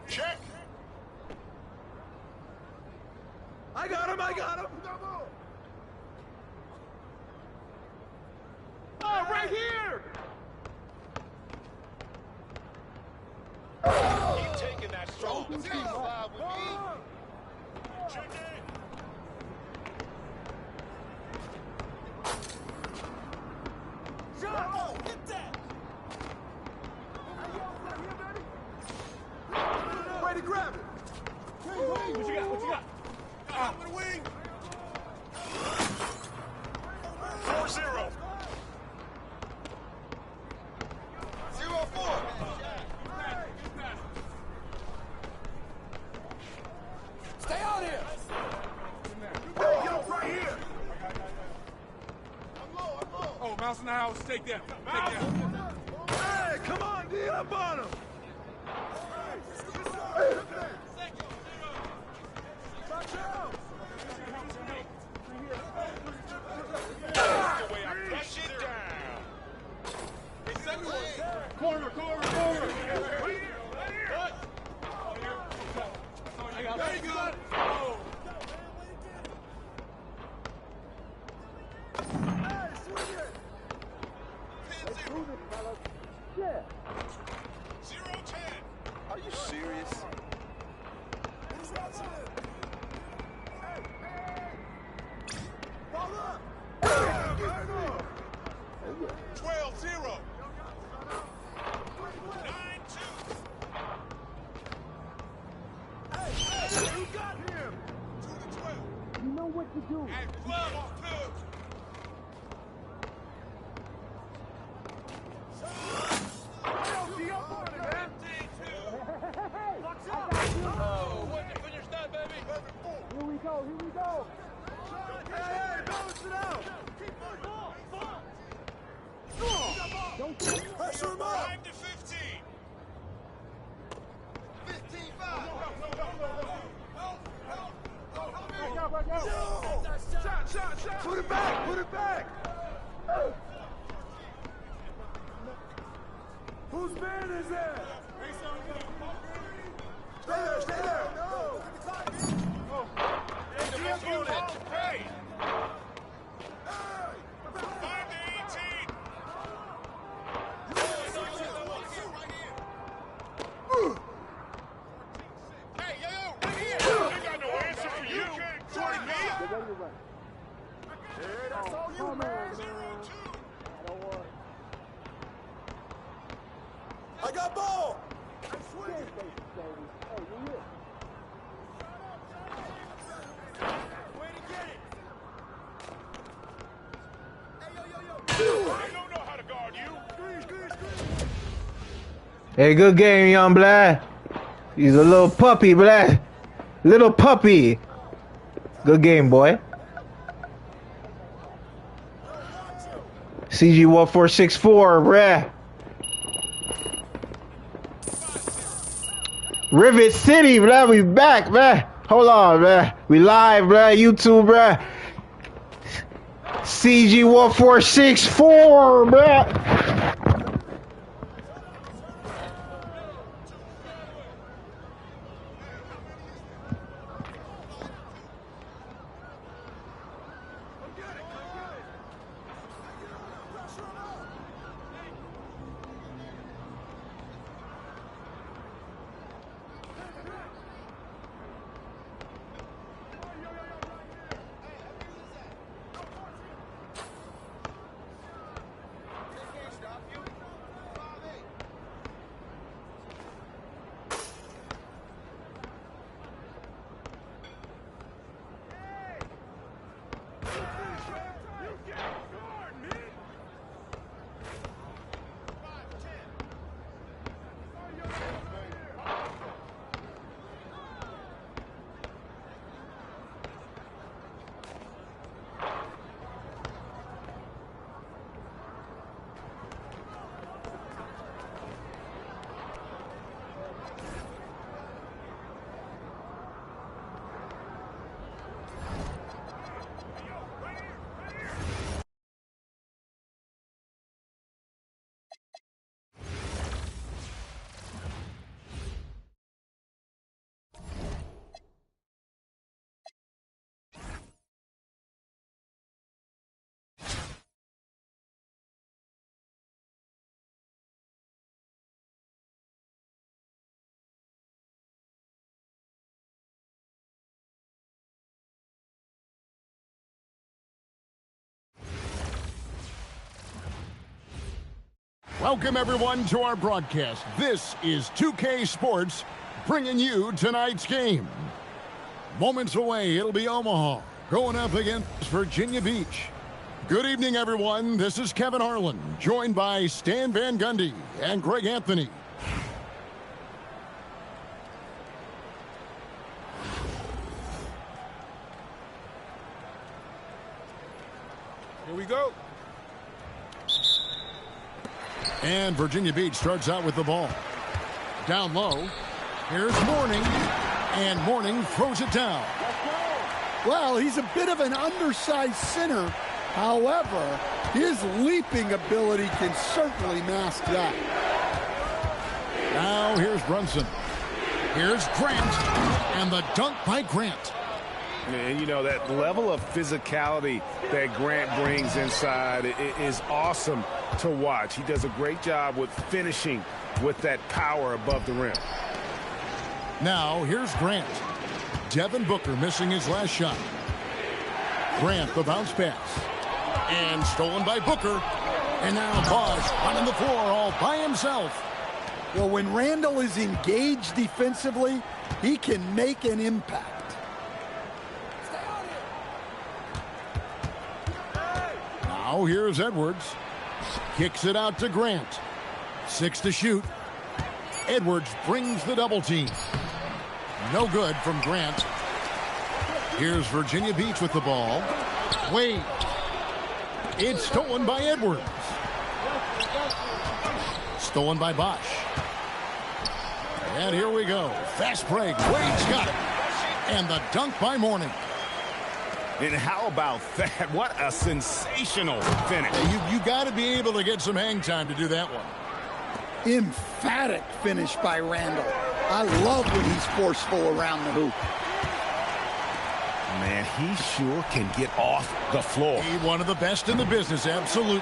Check. I got him. Oh, right here. Keep taking that strong. With me. Check it. Shot. Hit that. Way to grab it. What you got? Out with the wing. 4-0. 0-4. Stay out here. Hey, yo, right here. I'm low. Oh, mouse in the house. Take that. Hey, come on, D up on him. Watch out. Push it down. Corner. Right here. Very good. Oh. Hey, swing it. 10-0. Yeah. 0-10. Are you serious? Who's watching it? Hey. Ball up. 12-0. 9-2. Hey, who got him? 2-12. You know what to do. And glove two. Here we go. Hey, balance it out. Don't pressure him up. 5-15. 15-5. Shot. Put it back. Whose man is that? Stay there. No. Hey. 5-18. Hey, yo, right here. I got no answer for you. Jordan, me. Hey, that's all you, man. 0-2. I got ball. I don't know how to guard you. Hey, good game, young blood. He's a little puppy, blood. Little puppy. Good game, boy. Cg1464, bruh. Rivet City, bruh. We back, bruh. Hold on, bruh. We live, bruh. YouTube, bruh. Cg1464, bruh. Welcome, everyone, to our broadcast. This is 2K Sports bringing you tonight's game. Moments away, it'll be Omaha going up against Virginia Beach. Good evening, everyone. This is Kevin Harlan, joined by Stan Van Gundy and Greg Anthony. Here we go. And Virginia Beach starts out with the ball. Down low. Here's Mourning. And Mourning throws it down. Well, he's a bit of an undersized center. However, his leaping ability can certainly mask that. Now here's Brunson. Here's Grant. And the dunk by Grant. And, you know, that level of physicality that Grant brings inside is awesome to watch. He does a great job with finishing with that power above the rim. Now, here's Grant. Devin Booker missing his last shot. Grant, the bounce pass. And stolen by Booker. And now Bosch running the floor all by himself. Well, when Randall is engaged defensively, he can make an impact. Now here's Edwards. Kicks it out to Grant. 6 to shoot. Edwards brings the double team. No good from Grant. Here's Virginia Beach with the ball. Wade. It's stolen by Edwards. Stolen by Bosch. And here we go. Fast break. Wade's got it. And the dunk by Mourning. And how about that? What a sensational finish. You got to be able to get some hang time to do that one. Emphatic finish by Randall. I love when he's forceful around the hoop. Man, he sure can get off the floor. He's one of the best in the business, absolutely.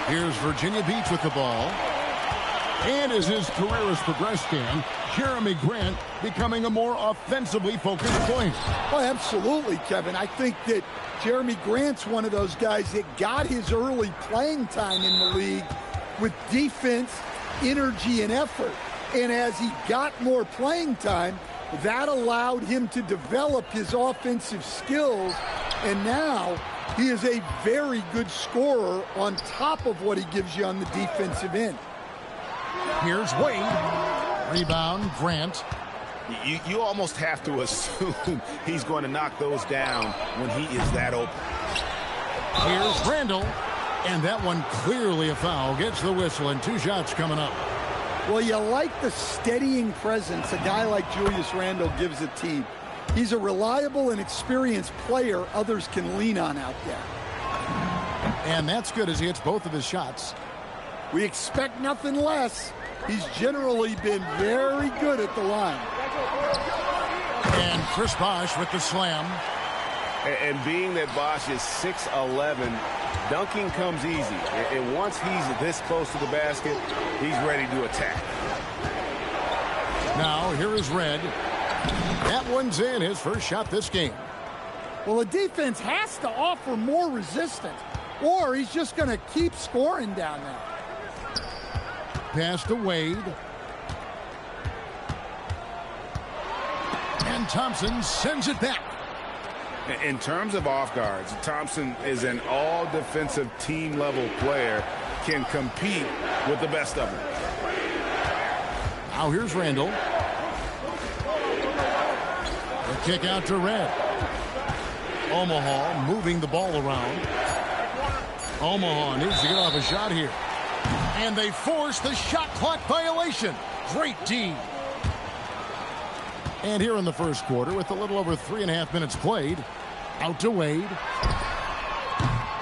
Here's Virginia Beach with the ball. And as his career has progressed, Dan, Jeremy Grant becoming a more offensively focused player. Oh, absolutely, Kevin. I think that Jeremy Grant's one of those guys that got his early playing time in the league with defense, energy, and effort. And as he got more playing time, that allowed him to develop his offensive skills. And now he is a very good scorer on top of what he gives you on the defensive end. Here's Wade. Rebound, Grant. You almost have to assume he's going to knock those down when he is that open. Here's Randall. And that one clearly a foul. Gets the whistle and 2 shots coming up. Well, you like the steadying presence a guy like Julius Randall gives a team. He's a reliable and experienced player others can lean on out there. And that's good as he hits both of his shots. We expect nothing less. He's generally been very good at the line. And Chris Bosch with the slam. And being that Bosch is 6'11", dunking comes easy. And once he's this close to the basket, he's ready to attack. Now, here is Red. That one's in, his first shot this game. Well, the defense has to offer more resistance, or he's just going to keep scoring down there. Pass to Wade. And Thompson sends it back. In terms of off guards, Thompson is an all-defensive team-level player, can compete with the best of them. Now here's Randall. The kick out to Red. Omaha moving the ball around. Omaha needs to get off a shot here. And they force the shot clock violation. Great D. And here in the first quarter, with a little over 3.5 minutes played, out to Wade.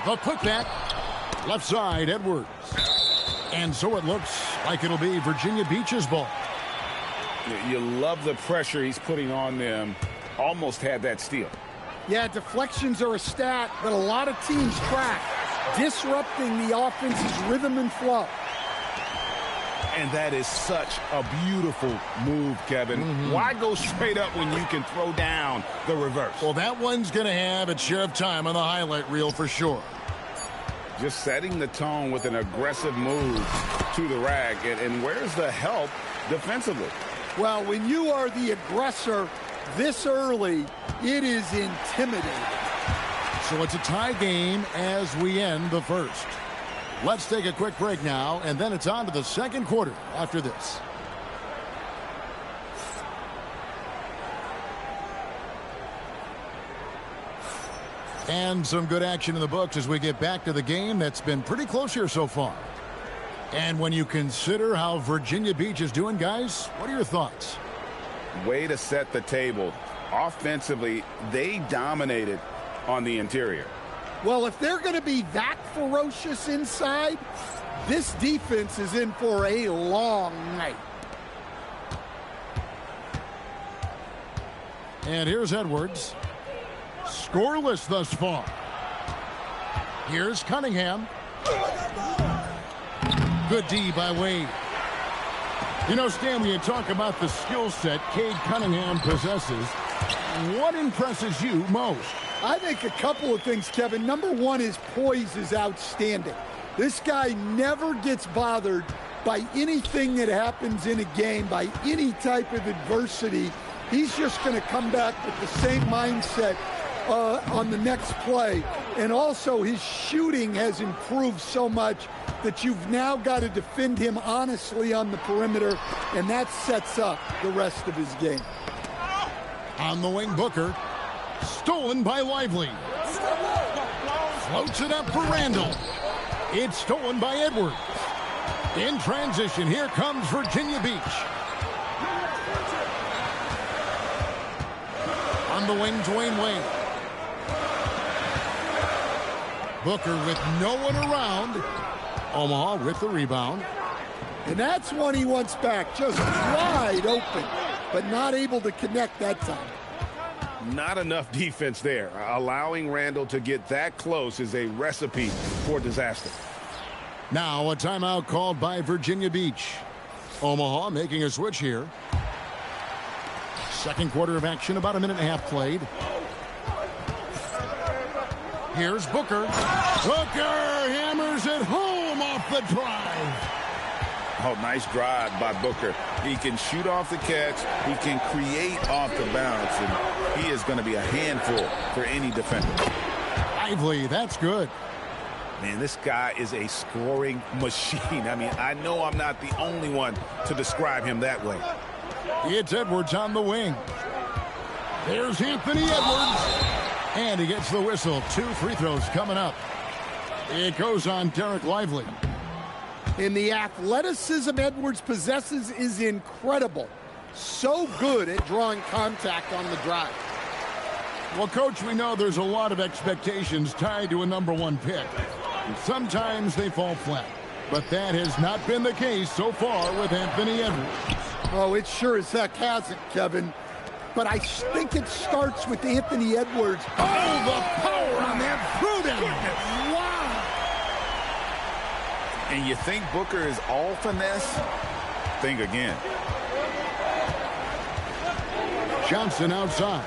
The putback, left side, Edwards. And so it looks like it'll be Virginia Beach's ball. You love the pressure he's putting on them. Almost had that steal. Yeah, deflections are a stat that a lot of teams track, disrupting the offense's rhythm and flow. And that is such a beautiful move, Kevin. Why go straight up when you can throw down the reverse? Well, that one's going to have its share of time on the highlight reel for sure. just setting the tone with an aggressive move to the rack. And where's the help defensively? Well, when you are the aggressor this early, it is intimidating. So it's a tie game as we end the first. Let's take a quick break now, and then it's on to the second quarter after this. And some good action in the books as we get back to the game that's been pretty close here so far. And when you consider how Virginia Beach is doing, guys, what are your thoughts? Way to set the table. Offensively, they dominated on the interior. Well, if they're going to be that ferocious inside, this defense is in for a long night. And here's Edwards. Scoreless thus far. Here's Cunningham. Good D by Wade. You know, Stan, when you talk about the skill set Cade Cunningham possesses, what impresses you most? I think a couple of things, Kevin. Number one, his poise is outstanding. This guy never gets bothered by anything that happens in a game, by any type of adversity. He's just going to come back with the same mindset on the next play. And also, his shooting has improved so much that you've now got to defend him honestly on the perimeter, and that sets up the rest of his game. On the wing, Booker. Stolen by Lively. Floats it up for Randall. It's stolen by Edwards. In transition, here comes Virginia Beach. On the wing, Dwayne Wade. Booker with no one around. Omaha with the rebound. And that's one he wants back, just wide open, but not able to connect that time. Not enough defense there. Allowing Randall to get that close is a recipe for disaster. Now a timeout called by Virginia Beach. Omaha making a switch here. Second quarter of action, about a minute and a half played. Here's Booker. Booker hammers it home off the drive. Oh, nice drive by Booker. He can shoot off the catch. He can create off the bounce. And he is going to be a handful for any defender. Lively, that's good. Man, this guy is a scoring machine. I mean, I know I'm not the only one to describe him that way. It's Edwards on the wing. There's Anthony Edwards. And he gets the whistle. 2 free throws coming up. It goes on Derek Lively. And the athleticism Edwards possesses is incredible. So good at drawing contact on the drive. Well, Coach, we know there's a lot of expectations tied to a #1 pick. And sometimes they fall flat. But that has not been the case so far with Anthony Edwards. Oh, it sure as heck hasn't, Kevin. But I think it starts with Anthony Edwards. Oh, the power on that throwdown. Wow. And you think Booker is all finesse? Think again. Johnson outside.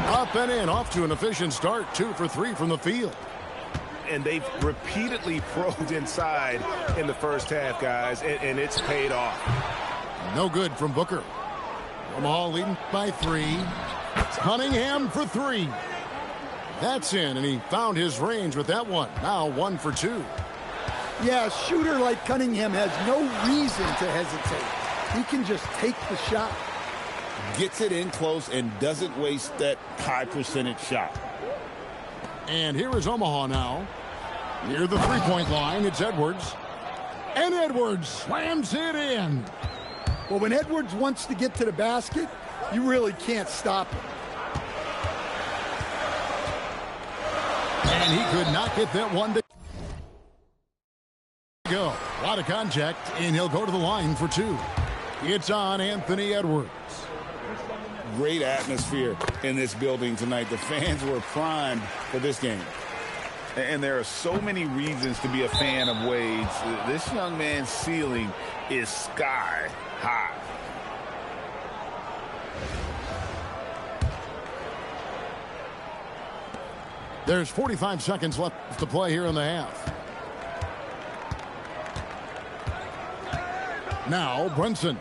Up and in, off to an efficient start. 2 for 3 from the field. And they've repeatedly probed inside in the first half, guys, and it's paid off. No good from Booker. Omaha leading by 3. Cunningham for 3. That's in, and he found his range with that one. Now 1 for 2. Yeah, a shooter like Cunningham has no reason to hesitate. He can just take the shot. Gets it in close and doesn't waste that high percentage shot. And here is Omaha now. Near the three-point line, it's Edwards. And Edwards slams it in. Well, when Edwards wants to get to the basket, you really can't stop him. And he could not get that one to go. A lot of contact, and he'll go to the line for 2. It's on Anthony Edwards. Great atmosphere in this building tonight. The fans were primed for this game. And there are so many reasons to be a fan of Wade's. This young man's ceiling is sky high. There's 45 seconds left to play here in the half. Now Brunson.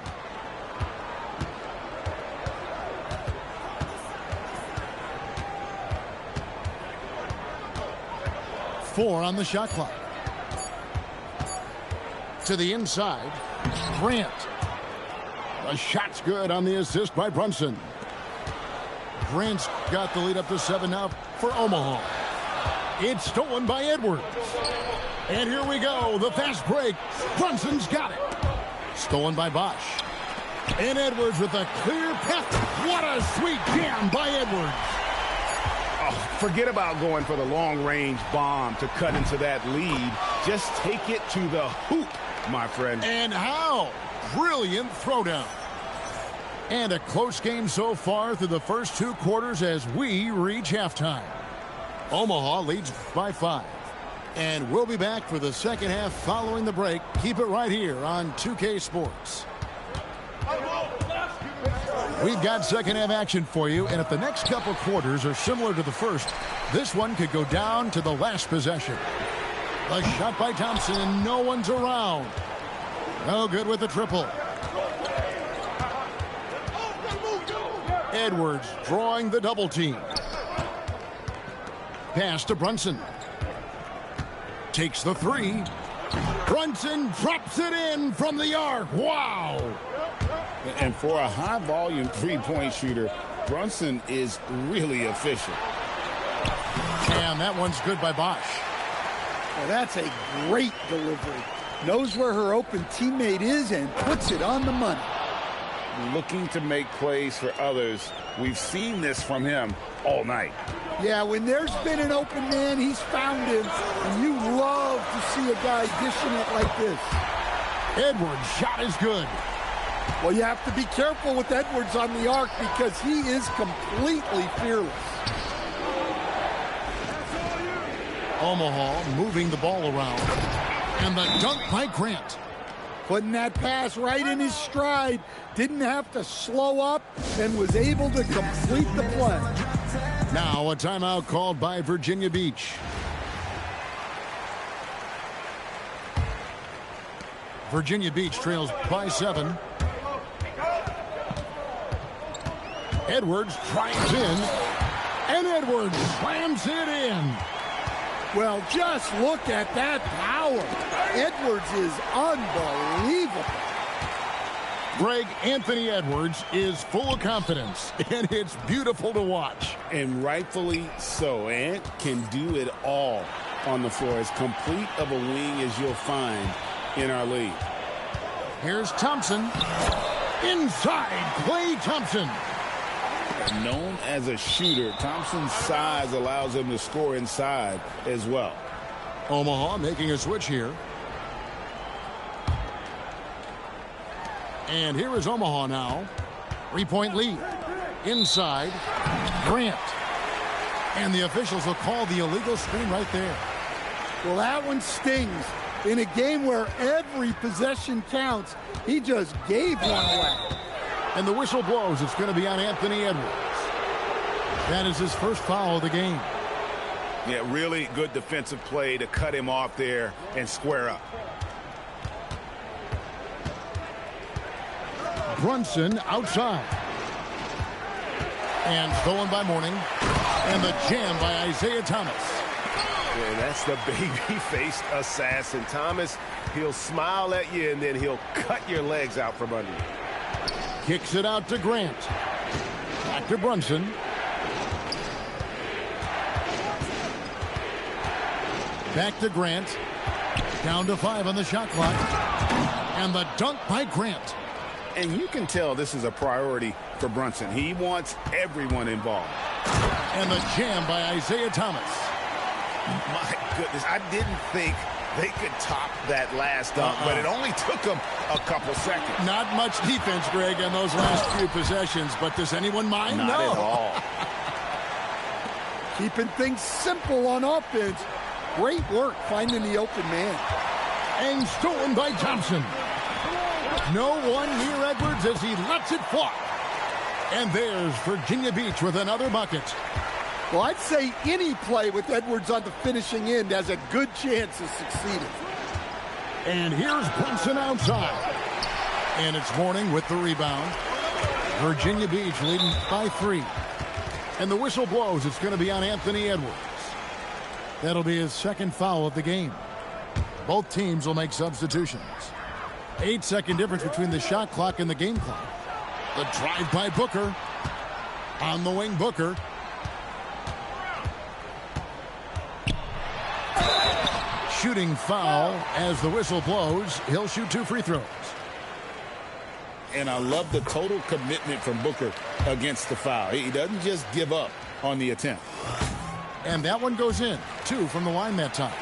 Four on the shot clock. To the inside. Grant. The shot's good on the assist by Brunson. Grant's got the lead up to 7 now for Omaha. It's stolen by Edwards. And here we go. The fast break. Brunson's got it. Stolen by Bosch. And Edwards with a clear path. What a sweet jam by Edwards. Oh, forget about going for the long-range bomb to cut into that lead. Just take it to the hoop, my friend. And how? Brilliant throwdown. And a close game so far through the first 2 quarters as we reach halftime. Omaha leads by 5. And we'll be back for the second half following the break. Keep it right here on 2K Sports. We've got second half action for you, and if the next couple quarters are similar to the first, this one could go down to the last possession. A shot by Thompson, and no one's around. No good with the triple. Edwards drawing the double team. Pass to Brunson. Takes the 3. Brunson drops it in from the arc. Wow. And for a high-volume three-point shooter, Brunson is really efficient. And that one's good by Bosch. Well, that's a great delivery. Knows where her open teammate is and puts it on the money. Looking to make plays for others. We've seen this from him all night. Yeah, when there's been an open man, he's found him, and you love to see a guy dishing it like this. Edwards' shot is good. Well, you have to be careful with Edwards on the arc because he is completely fearless. Omaha moving the ball around. And the dunk by Grant. Putting that pass right in his stride. Didn't have to slow up and was able to complete the play. Now a timeout called by Virginia Beach. Virginia Beach trails by 7. Edwards tries in. And Edwards slams it in. Well, just look at that power. Edwards is unbelievable. Greg, Anthony Edwards is full of confidence, and it's beautiful to watch. And rightfully so. Ant can do it all on the floor. As complete of a wing as you'll find in our league. Here's Thompson. Inside, Klay Thompson. Known as a shooter, Thompson's size allows him to score inside as well. Omaha making a switch here. And here is Omaha now. 3-point lead. Inside, Grant. And the officials will call the illegal screen right there. Well, that one stings. In a game where every possession counts, he just gave one away. And the whistle blows. It's going to be on Anthony Edwards. That is his first foul of the game. Yeah, really good defensive play to cut him off there and square up. Brunson outside. And stolen by Mourning. And the jam by Isaiah Thomas. Yeah, that's the baby-faced assassin. Thomas, he'll smile at you and then he'll cut your legs out from under you. Kicks it out to Grant. Back to Brunson. Back to Grant. Down to 5 on the shot clock. And the dunk by Grant. And you can tell this is a priority for Brunson. He wants everyone involved. And the jam by Isaiah Thomas. My goodness, I didn't think they could top that last dunk, but it only took them a couple seconds. Not much defense, Greg, on those last few possessions, but does anyone mind? Not no. at all. Keeping things simple on offense. Great work finding the open man. And stolen by Thompson. No one near Edwards as he lets it fly. And there's Virginia Beach with another bucket. Well, I'd say any play with Edwards on the finishing end has a good chance of succeeding. And here's Brunson outside. And it's Mourning with the rebound. Virginia Beach leading by 3. And the whistle blows. It's going to be on Anthony Edwards. That'll be his second foul of the game. Both teams will make substitutions. 8-second difference between the shot clock and the game clock. The drive by Booker. On the wing, Booker. Shooting foul as the whistle blows. He'll shoot 2 free throws. And I love the total commitment from Booker against the foul. He doesn't just give up on the attempt. And that one goes in. 2 from the line that time.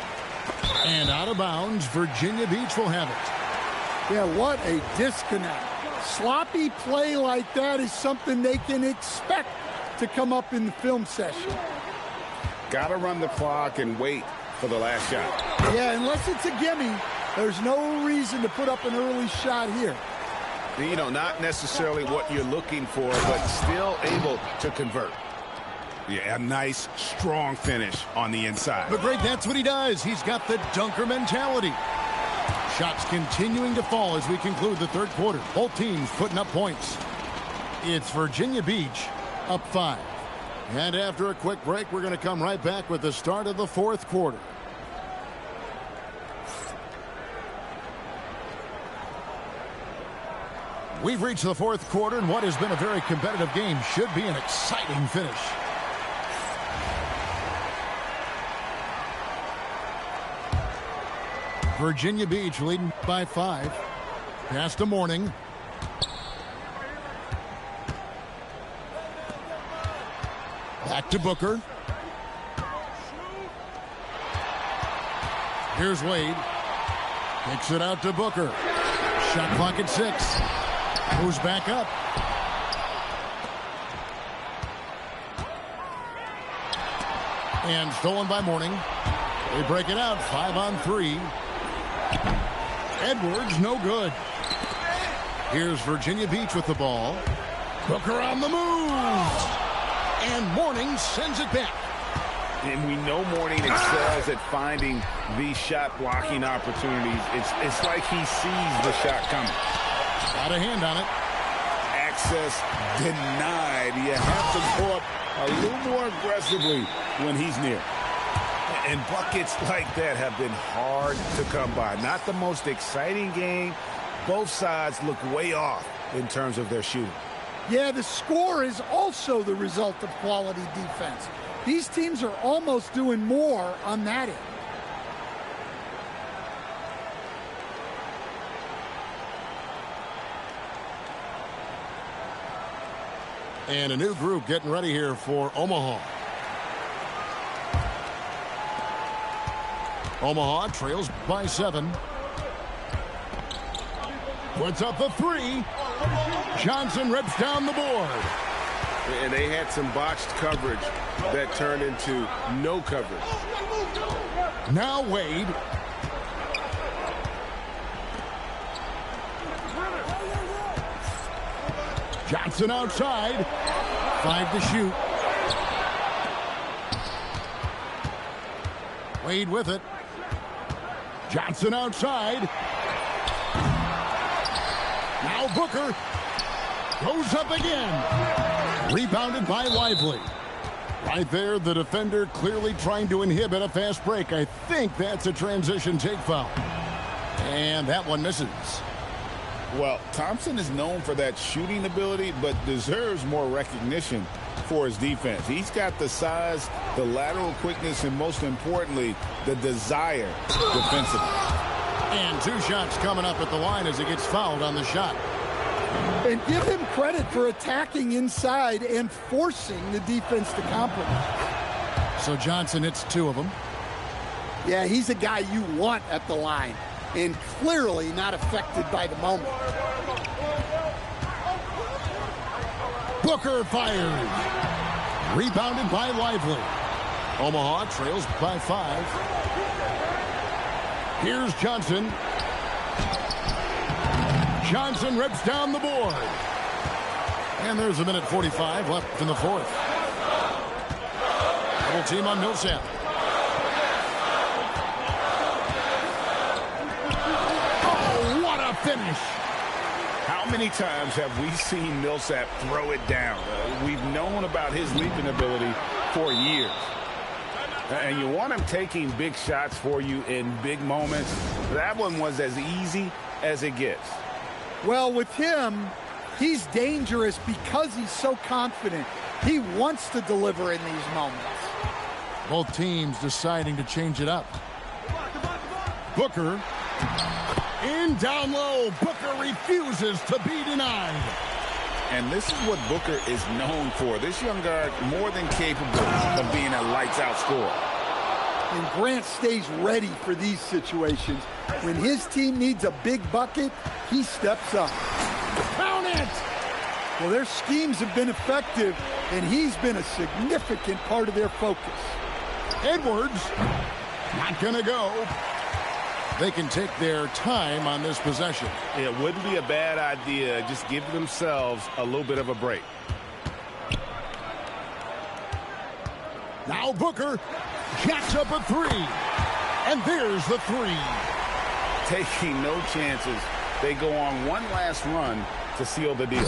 And out of bounds, Virginia Beach will have it. Yeah, what a disconnect. Sloppy play like that is something they can expect to come up in the film session. Got to run the clock and wait for the last shot. Yeah, unless it's a gimme, there's no reason to put up an early shot here. You know, not necessarily what you're looking for, but still able to convert. Yeah, a nice, strong finish on the inside. But Greg, that's what he does. He's got the dunker mentality. Shots continuing to fall as we conclude the third quarter. Both teams putting up points. It's Virginia Beach up 5. And after a quick break, we're going to come right back with the start of the fourth quarter. We've reached the fourth quarter, and what has been a very competitive game should be an exciting finish. Virginia Beach leading by 5. Pass to Mourning. Back to Booker. Here's Wade. Kicks it out to Booker. Shot clock at 6. Moves back up. And stolen by Mourning. They break it out. 5 on 3. Edwards, no good. Here's Virginia Beach with the ball. Booker on the move. And Mourning sends it back. And we know Mourning excels at finding these shot blocking opportunities. It's like he sees the shot coming. Got a hand on it. Access denied. You have to go up a little more aggressively when he's near. And buckets like that have been hard to come by. Not the most exciting game. Both sides look way off in terms of their shooting. Yeah, the score is also the result of quality defense. These teams are almost doing more on that end. And a new group getting ready here for Omaha. Omaha trails by 7. Puts up the 3. Johnson rips down the board. And they had some botched coverage that turned into no coverage. Now Wade. Johnson outside. 5 to shoot. Wade with it. Johnson outside. Now Booker goes up again. Rebounded by Lively. Right there, the defender clearly trying to inhibit a fast break. I think that's a transition take foul. And that one misses. Well, Thompson is known for that shooting ability, but deserves more recognition for his defense. He's got the size, the lateral quickness, and most importantly, the desire defensively. And 2 shots coming up at the line as he gets fouled on the shot. And give him credit for attacking inside and forcing the defense to compromise. So Johnson hits 2 of them. Yeah, he's a guy you want at the line, and clearly not affected by the moment. Booker fires. Rebounded by Lively. Omaha trails by 5. Here's Johnson. Johnson rips down the board. And there's a minute 45 left in the fourth. Double team on Millsap. Oh, what a finish. How many times have we seen Millsap throw it down? We've known about his leaping ability for years. And you want him taking big shots for you in big moments. That one was as easy as it gets. Well, with him, he's dangerous because he's so confident. He wants to deliver in these moments. Both teams deciding to change it up. Booker. In down low. Booker refuses to be denied. And this is what Booker is known for. This young guard more than capable of being a lights-out scorer. And Grant stays ready for these situations. When his team needs a big bucket, he steps up. Count it! Well, their schemes have been effective, and he's been a significant part of their focus. Edwards, not gonna go. They can take their time on this possession. It wouldn't be a bad idea. Just give themselves a little bit of a break. Now Booker jacks up a three. And there's the three. Taking no chances. They go on one last run to seal the deal.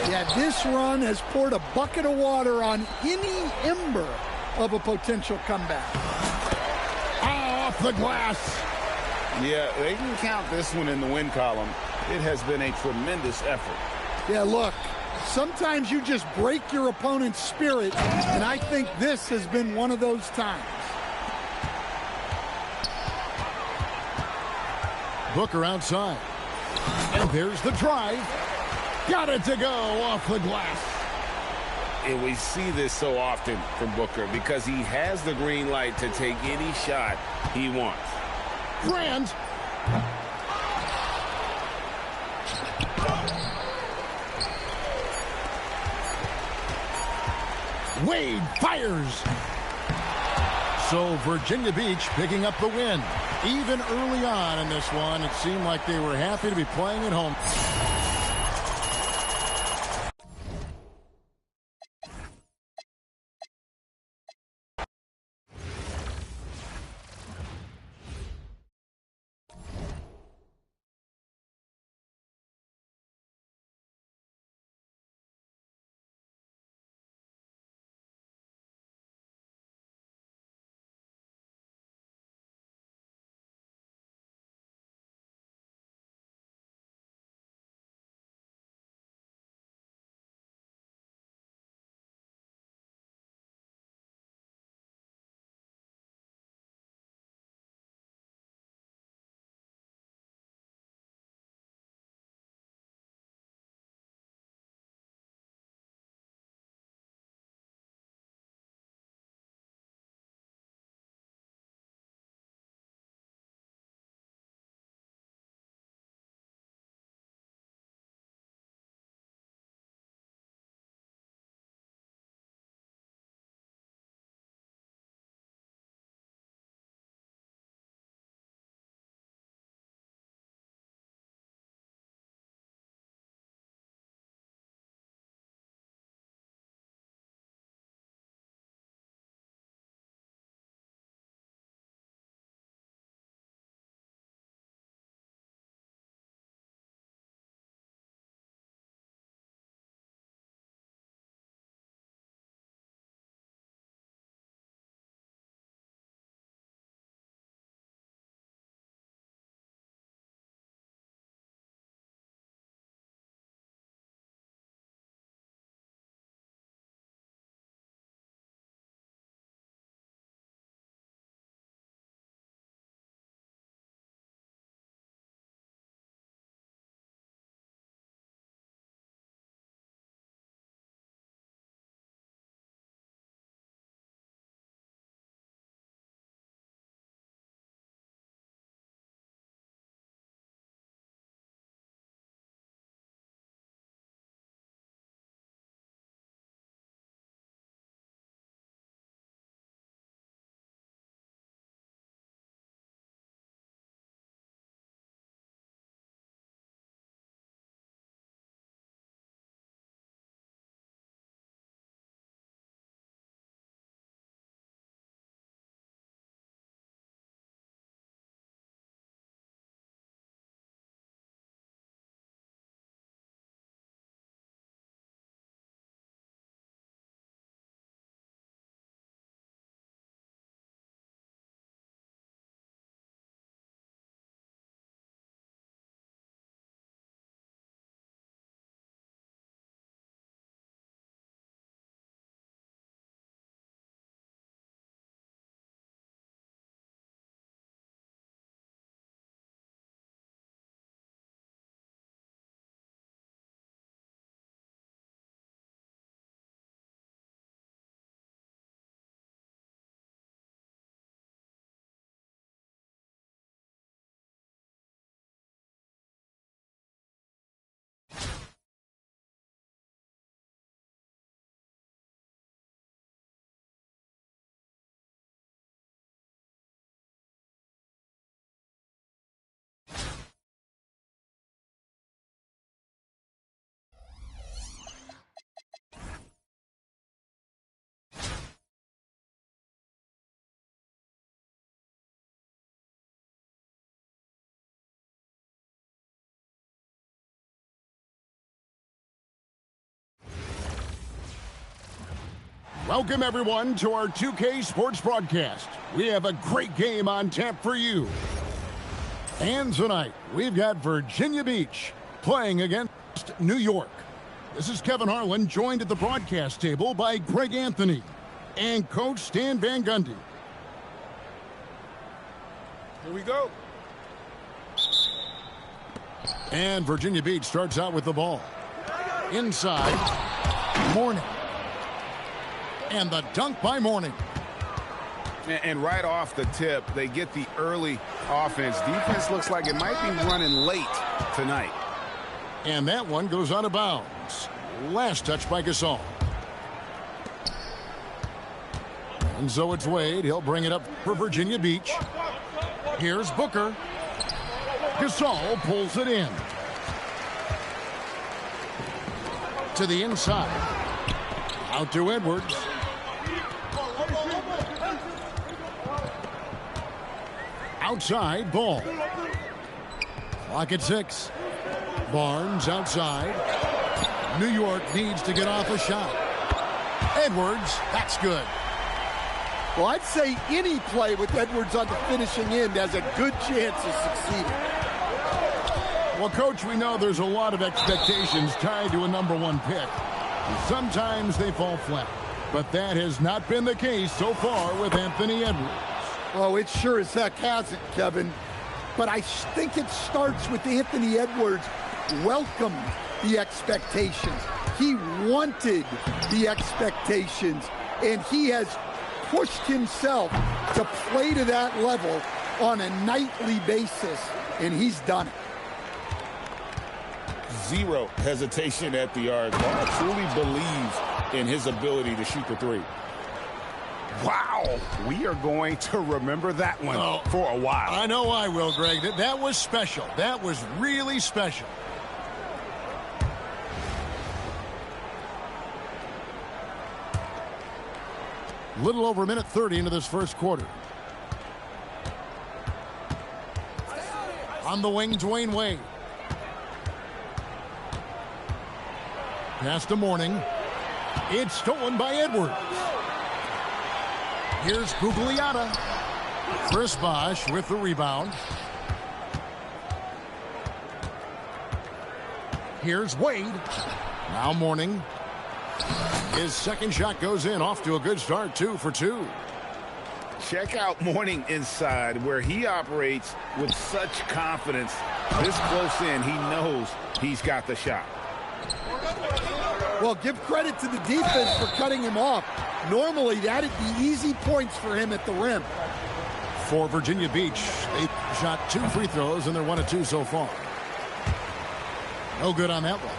Yeah, this run has poured a bucket of water on any ember of a potential comeback. Off the glass. Yeah, they can count this one in the win column. It has been a tremendous effort. Yeah, look, sometimes you just break your opponent's spirit, and I think this has been one of those times. Booker outside. And there's the drive. Got it to go off the glass. And we see this so often from Booker because he has the green light to take any shot he wants. Grant. Wade fires. So Virginia Beach picking up the win. Even early on in this one, it seemed like they were happy to be playing at home. Welcome, everyone, to our 2K Sports broadcast. We have a great game on tap for you. And tonight, we've got Virginia Beach playing against New York. This is Kevin Harlan, joined at the broadcast table by Greg Anthony and Coach Stan Van Gundy. Here we go. And Virginia Beach starts out with the ball. Inside, Mourning. And the dunk by Mourning. And right off the tip, they get the early offense. Defense looks like it might be running late tonight. And that one goes out of bounds. Last touch by Gasol. And so it's Wade. He'll bring it up for Virginia Beach. Here's Booker. Gasol pulls it in. To the inside. Out to Edwards. Outside, Ball. Clock at 6. Barnes outside. New York needs to get off a shot. Edwards, that's good. Well, I'd say any play with Edwards on the finishing end has a good chance of succeeding. Well, Coach, we know there's a lot of expectations tied to a #1 pick. Sometimes they fall flat, but that has not been the case so far with Anthony Edwards. Oh, it sure as heck hasn't, Kevin. But I think it starts with Anthony Edwards welcomed the expectations. He wanted the expectations, and he has pushed himself to play to that level on a nightly basis, and he's done it. Zero hesitation at the arc. Ball truly believes in his ability to shoot the three. Wow, we are going to remember that one for a while. I know I will, Greg. That was special. That was really special. Little over a minute 30 into this first quarter. On the wing, Dwayne Wade. Pass to Mourning. It's stolen by Edwards. Here's Gugliotta. Chris Bosh with the rebound. Here's Wade. Now Mourning. His second shot goes in, off to a good start, 2 for 2. Check out Mourning inside, where he operates with such confidence. This close in, he knows he's got the shot. Well, give credit to the defense for cutting him off. Normally, that'd be easy points for him at the rim. For Virginia Beach, they shot 2 free throws, and they're 1 of 2 so far. No good on that one.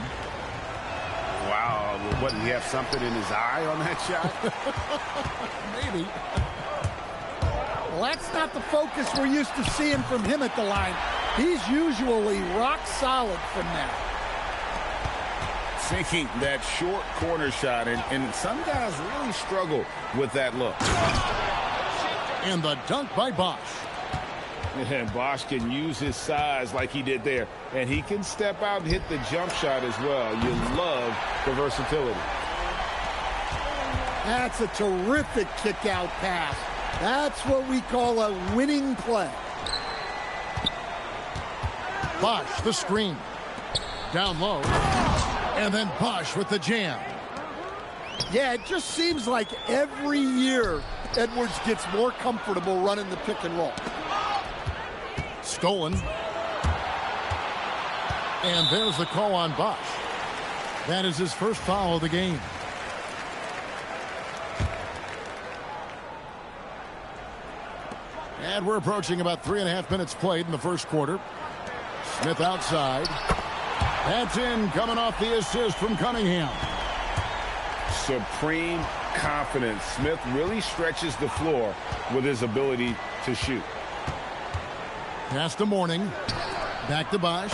Wow, what, did he have something in his eye on that shot? Maybe. Well, that's not the focus we're used to seeing from him at the line. He's usually rock solid from there. Sinking that short corner shot, and some guys really struggle with that look. And the dunk by Bosh. And Bosh can use his size like he did there, and he can step out and hit the jump shot as well. You love the versatility. That's a terrific kick-out pass. That's what we call a winning play. Bosh, the screen. Down low. And then Bosh with the jam. Yeah, it just seems like every year Edwards gets more comfortable running the pick and roll. Stolen. And there's the call on Bosh. That is his first foul of the game. And we're approaching about 3.5 minutes played in the first quarter. Smith outside. That's in, coming off the assist from Cunningham. Supreme confidence. Smith really stretches the floor with his ability to shoot. Pass to Mourning. Back to Bosh.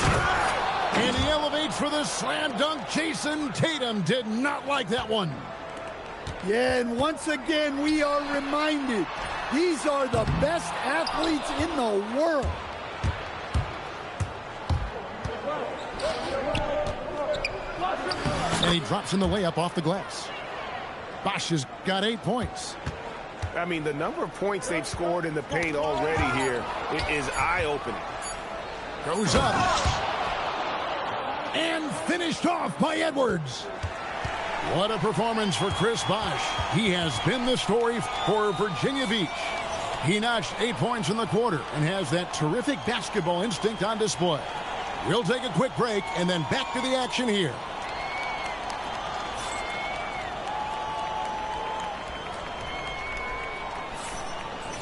And he elevates for the slam dunk. Jason Tatum did not like that one. Yeah, and once again, we are reminded these are the best athletes in the world. And he drops in the layup off the glass. Bosch has got 8 points. I mean, the number of points they've scored in the paint already here is eye-opening. Goes up. And finished off by Edwards. What a performance for Chris Bosch. He has been the story for Virginia Beach. He notched 8 points in the quarter and has that terrific basketball instinct on display. We'll take a quick break and then back to the action here.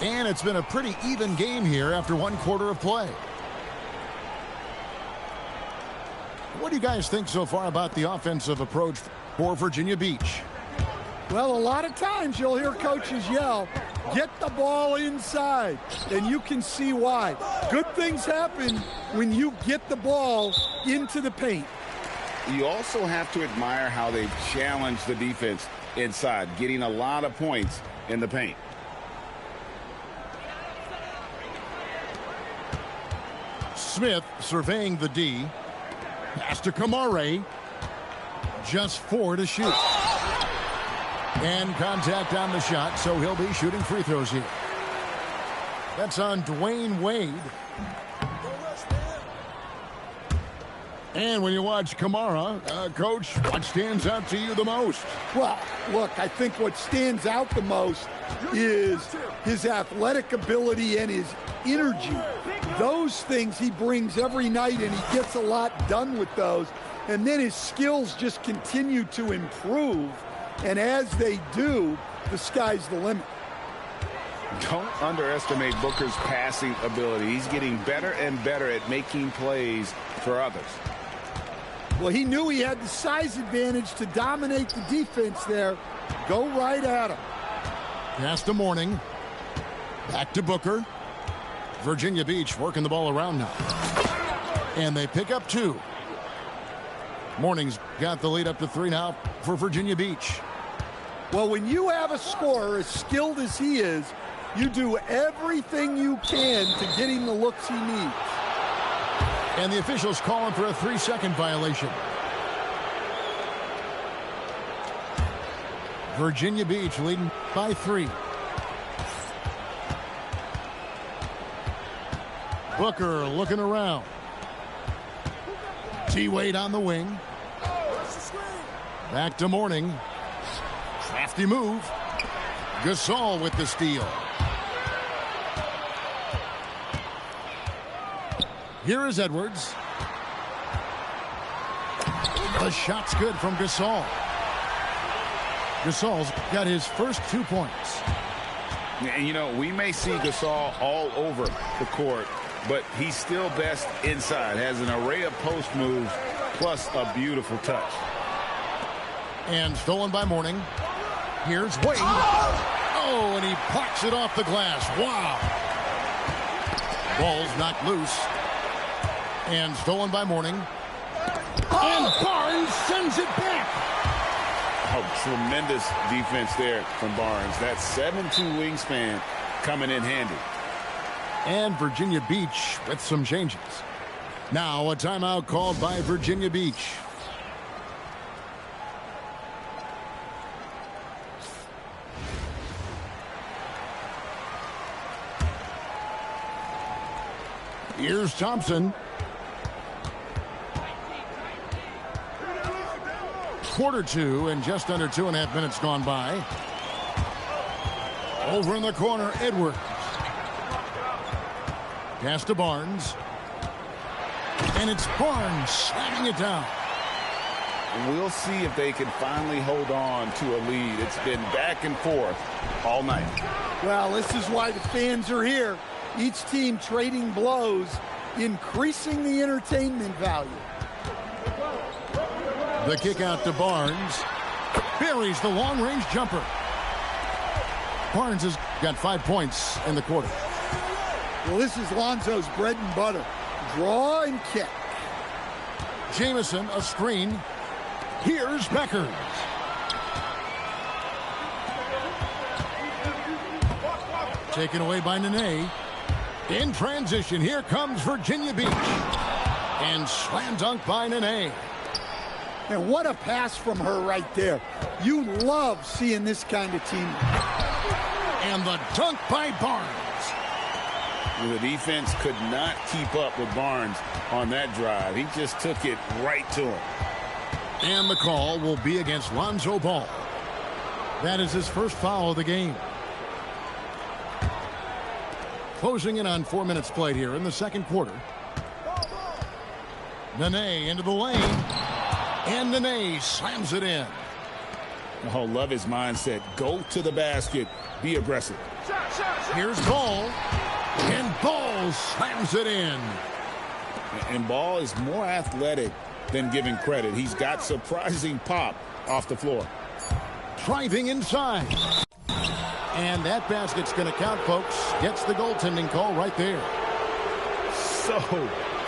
And it's been a pretty even game here after 1 quarter of play. What do you guys think so far about the offensive approach for Virginia Beach? Well, a lot of times you'll hear coaches yell, get the ball inside, and you can see why. Good things happen when you get the ball into the paint. You also have to admire how they've challenged the defense inside, getting a lot of points in the paint. Smith surveying the D. Pass to Kamare. Just 4 to shoot. And contact on the shot, so he'll be shooting free throws here. That's on Dwayne Wade. And when you watch Kamara, Coach, what stands out to you the most? Well, look, I think what stands out the most is his athletic ability and his energy. Those things he brings every night, and he gets a lot done with those. And then his skills just continue to improve. And as they do, the sky's the limit. Don't underestimate Booker's passing ability. He's getting better and better at making plays for others. Well, he knew he had the size advantage to dominate the defense there. Go right at him. Pass to Mourning. Back to Booker. Virginia Beach working the ball around now. And they pick up 2. Mourning's got the lead up to 3 now for Virginia Beach. Well, when you have a scorer as skilled as he is, you do everything you can to get him the looks he needs. And the officials calling for a 3-second violation. Virginia Beach leading by 3. Booker looking around. T-Wade on the wing. Back to Mourning. Crafty move. Gasol with the steal. Here is Edwards. The shot's good from Gasol. Gasol's got his first 2 points. And, you know, we may see Gasol all over the court, but he's still best inside. Has an array of post moves, plus a beautiful touch. And stolen by Mourning. Here's Wade. Oh, and he parks it off the glass. Wow. Ball's knocked loose. And stolen by Mourning. And Barnes sends it back. Oh, tremendous defense there from Barnes. That 7'2" wingspan coming in handy. And Virginia Beach with some changes. Now a timeout called by Virginia Beach. Here's Thompson. Quarter 2 and just under 2.5 minutes gone by. Over in the corner, Edwards. Pass to Barnes. And it's Barnes slamming it down. We'll see if they can finally hold on to a lead. It's been back and forth all night. Well, this is why the fans are here. Each team trading blows, increasing the entertainment value. The kick out to Barnes. Buries the long-range jumper. Barnes has got 5 points in the quarter. Well, this is Lonzo's bread and butter. Draw and kick. Jamison, a screen. Here's Beckers. Taken away by Nene. In transition, here comes Virginia Beach. And slam dunk by Nene. And what a pass from her right there. You love seeing this kind of team. And the dunk by Barnes. The defense could not keep up with Barnes on that drive. He just took it right to him. And the call will be against Lonzo Ball. That is his first foul of the game. Closing in on 4 minutes played here in the second quarter. Nene into the lane. And Nene slams it in. Oh, love his mindset. Go to the basket. Be aggressive. Here's Ball. And Ball slams it in. And Ball is more athletic than giving credit. He's got surprising pop off the floor. Driving inside. And that basket's going to count, folks. Gets the goaltending call right there. So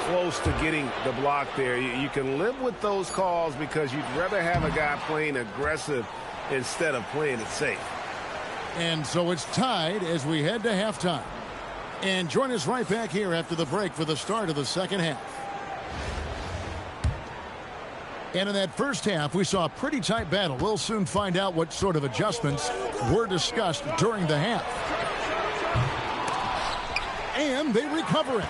close to getting the block there. You can live with those calls because you'd rather have a guy playing aggressive instead of playing it safe. And so it's tied as we head to halftime. And join us right back here after the break for the start of the second half. And in that first half, we saw a pretty tight battle. We'll soon find out what sort of adjustments were discussed during the half. And they recover it.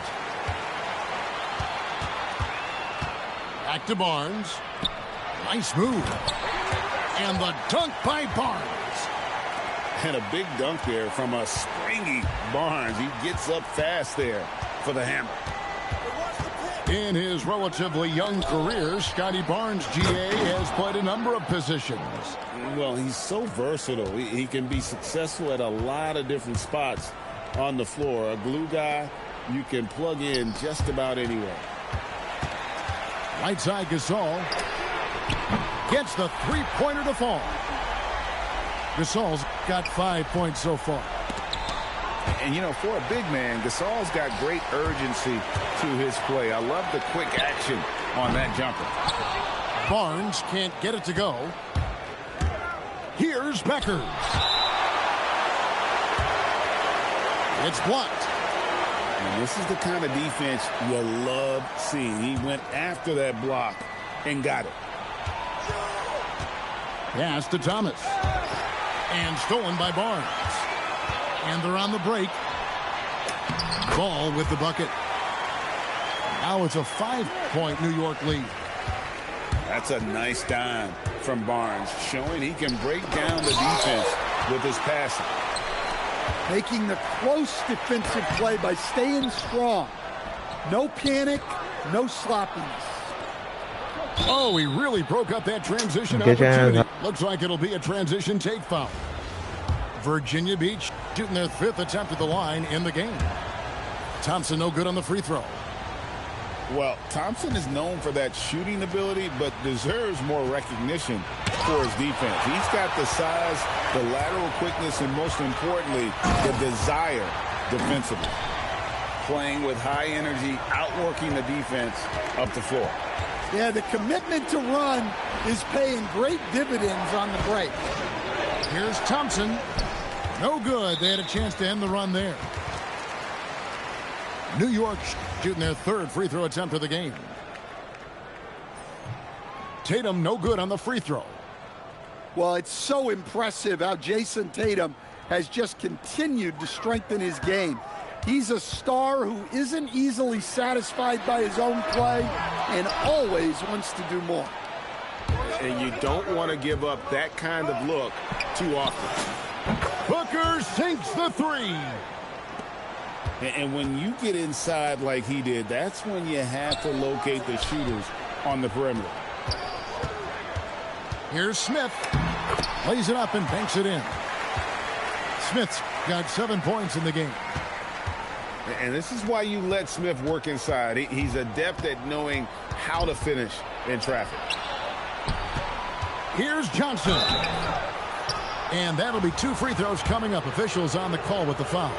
Back to Barnes. Nice move. And the dunk by Barnes. And a big dunk there from a springy Barnes. He gets up fast there for the hammer. In his relatively young career, Scotty Barnes, GA, has played a number of positions. Well, he's so versatile. He can be successful at a lot of different spots on the floor. A glue guy you can plug in just about anywhere. Right side Gasol gets the three-pointer to fall. Gasol's got 5 points so far. And, you know, for a big man, Gasol's got great urgency to his play. I love the quick action on that jumper. Barnes can't get it to go. Here's Beckers. It's blocked. And this is the kind of defense you love seeing. He went after that block and got it. Pass to Thomas. And stolen by Barnes. And they're on the break. Ball with the bucket. Now it's a 5-point New York lead. That's a nice dime from Barnes, showing he can break down the defense with his passing. Making the close defensive play by staying strong. No panic, no sloppiness. Oh, he really broke up that transition opportunity. Looks like it'll be a transition take foul. Virginia Beach shooting their 5th attempt at the line in the game. Thompson no good on the free throw. Well, Thompson is known for that shooting ability, but deserves more recognition for his defense. He's got the size, the lateral quickness, and most importantly, the desire defensively. Playing with high energy, outworking the defense up the floor. Yeah, the commitment to run is paying great dividends on the break. Here's Thompson. No good. They had a chance to end the run there. New York shooting their 3rd free throw attempt of the game. Tatum no good on the free throw. Well, it's so impressive how Jason Tatum has just continued to strengthen his game. He's a star who isn't easily satisfied by his own play and always wants to do more. And you don't want to give up that kind of look too often. Booker sinks the 3. And when you get inside like he did, that's when you have to locate the shooters on the perimeter. Here's Smith. Lays it up and banks it in. Smith's got 7 points in the game. And this is why you let Smith work inside. He's adept at knowing how to finish in traffic. Here's Johnson. And that'll be 2 free throws coming up. Officials on the call with the foul.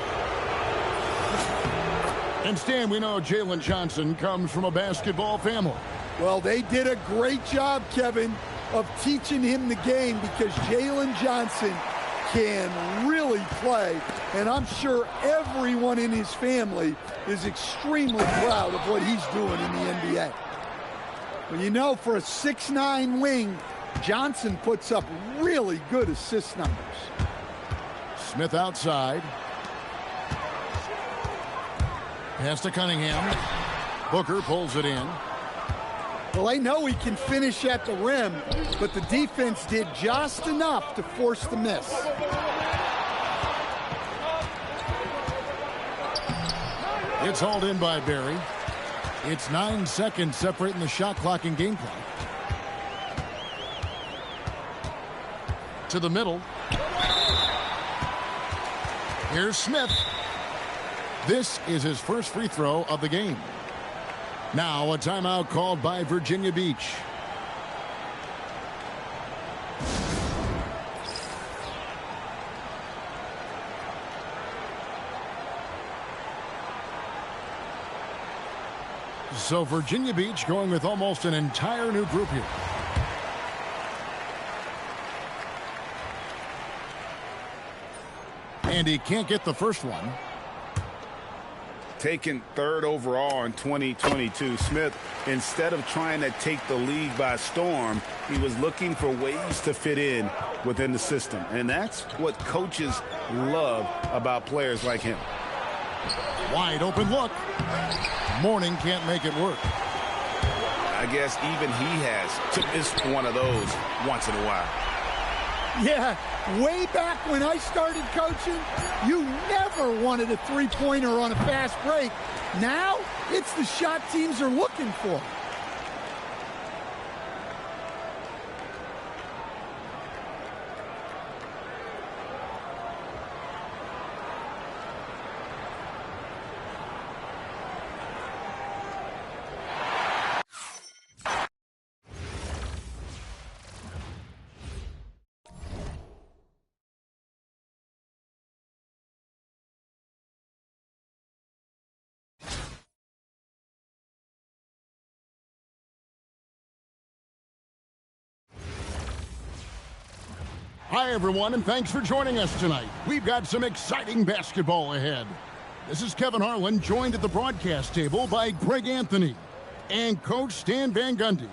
And Stan, we know Jalen Johnson comes from a basketball family. Well, they did a great job, Kevin, of teaching him the game because Jalen Johnson can really play. And I'm sure everyone in his family is extremely proud of what he's doing in the NBA. Well, you know, for a 6'9" wing, Johnson puts up really good assist numbers. Smith outside. Pass to Cunningham. Booker pulls it in. Well, they know he can finish at the rim, but the defense did just enough to force the miss. It's hauled in by Barry. It's 9 seconds separating the shot clock and game clock. To the middle. Here's Smith. This is his first free throw of the game. Now a timeout called by Virginia Beach. So Virginia Beach going with almost an entire new group here. And he can't get the first one. Taken third overall in 2022, Smith, instead of trying to take the league by storm, he was looking for ways to fit in within the system. And that's what coaches love about players like him. Wide open look. Mourning can't make it work. I guess even he has to miss one of those once in a while. Yeah, way back when I started coaching, you never wanted a three-pointer on a fast break. Now, it's the shot teams are looking for. Hi, everyone, and thanks for joining us tonight. We've got some exciting basketball ahead. This is Kevin Harlan, joined at the broadcast table by Greg Anthony and Coach Stan Van Gundy.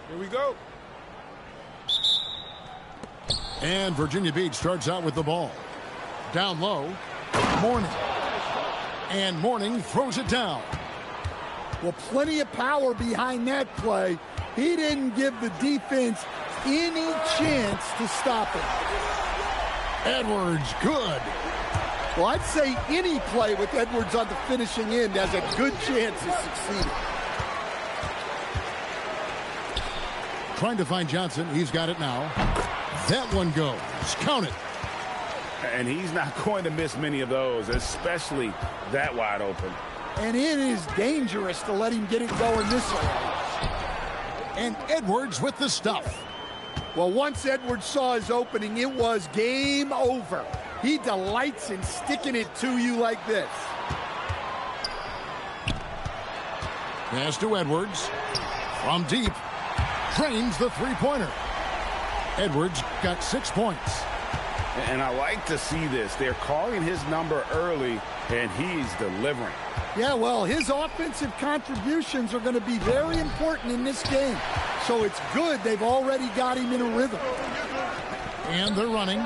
Here we go. And Virginia Beach starts out with the ball. Down low, Mourning. And Mourning throws it down. Well, plenty of power behind that play. He didn't give the defense any chance to stop it. Edwards, good. Well, I'd say any play with Edwards on the finishing end has a good chance of succeeding. Trying to find Johnson. He's got it now. That one goes. Count it. And he's not going to miss many of those, especially that wide open. And it is dangerous to let him get it going this way. And Edwards with the stuff. Well, once Edwards saw his opening, it was game over. He delights in sticking it to you like this. Pass to Edwards. From deep. Drains the three-pointer. Edwards got 6 points. And I like to see this. They're calling his number early, and he's delivering. Yeah, well, his offensive contributions are going to be very important in this game. So it's good they've already got him in a rhythm. And they're running.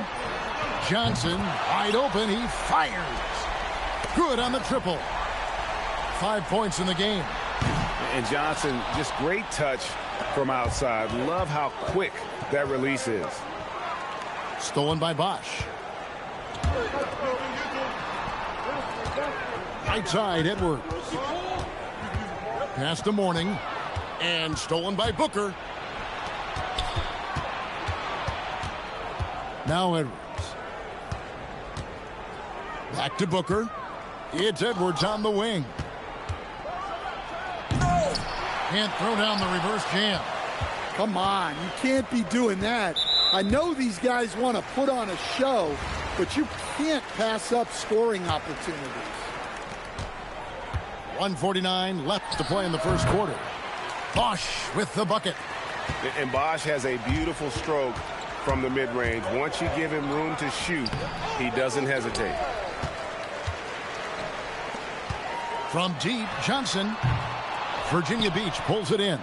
Johnson, wide open. He fires. Good on the triple. 5 points in the game. And Johnson, just great touch from outside. Love how quick that release is. Stolen by Bosch. Right side, Edwards. Pass to Mourning. And stolen by Booker. Now Edwards. Back to Booker. It's Edwards on the wing. Can't throw down the reverse jam. Come on, you can't be doing that. I know these guys want to put on a show, but you can't pass up scoring opportunities. 1:49 left to play in the first quarter. Bosch with the bucket. And Bosch has a beautiful stroke from the mid-range. Once you give him room to shoot, he doesn't hesitate. From deep, Johnson. Virginia Beach pulls it in.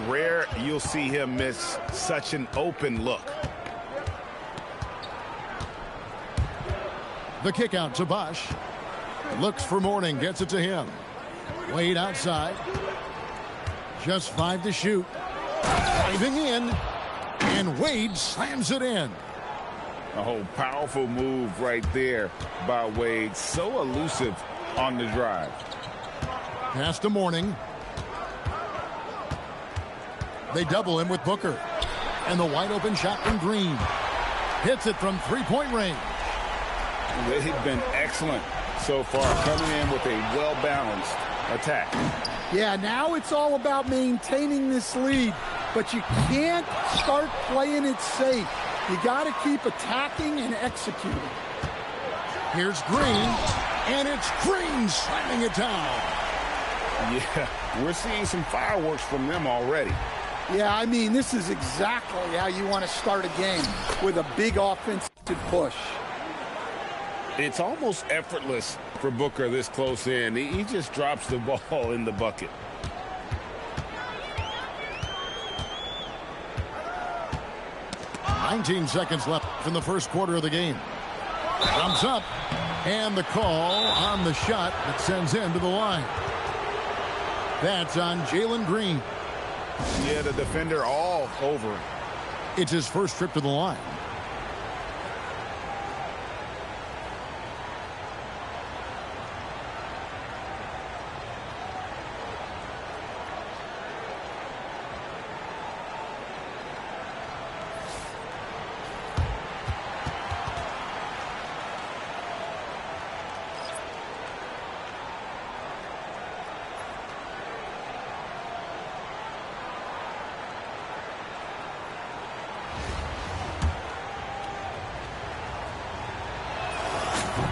Rare you'll see him miss such an open look. The kick out to Bosch. Looks for Mourning, gets it to him. Wade outside. Just 5 to shoot. Driving in. And Wade slams it in. Oh, powerful move right there by Wade. So elusive on the drive. Pass to Mourning. They double him with Booker. And the wide open shot from Green. Hits it from three-point range. They've been excellent so far, coming in with a well-balanced attack. Yeah, now it's all about maintaining this lead, but you can't start playing it safe. You got to keep attacking and executing. Here's Green, and it's Green slamming it down. Yeah, we're seeing some fireworks from them already. Yeah, I mean, this is exactly how you want to start a game, with a big offensive push. It's almost effortless for Booker this close in. He just drops the ball in the bucket. "19 seconds left in the first quarter of the game. Thumbs up, and the call on the shot that sends him to the line. That's on Jalen Green. Yeah, the defender all over him. It's his first trip to the line.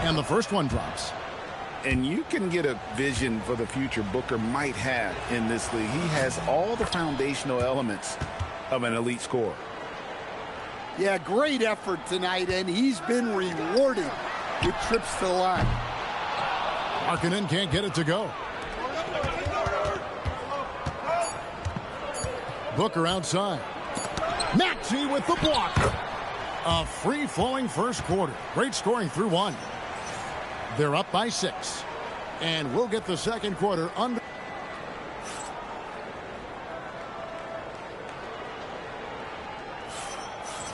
And the first one drops. And you can get a vision for the future Booker might have in this league. He has all the foundational elements of an elite scorer. Yeah, great effort tonight, and he's been rewarded with trips to the line. Markkanen can't get it to go. Booker outside. Maxey with the block. A free-flowing first quarter. Great scoring through one. They're up by 6. And we'll get the second quarter under.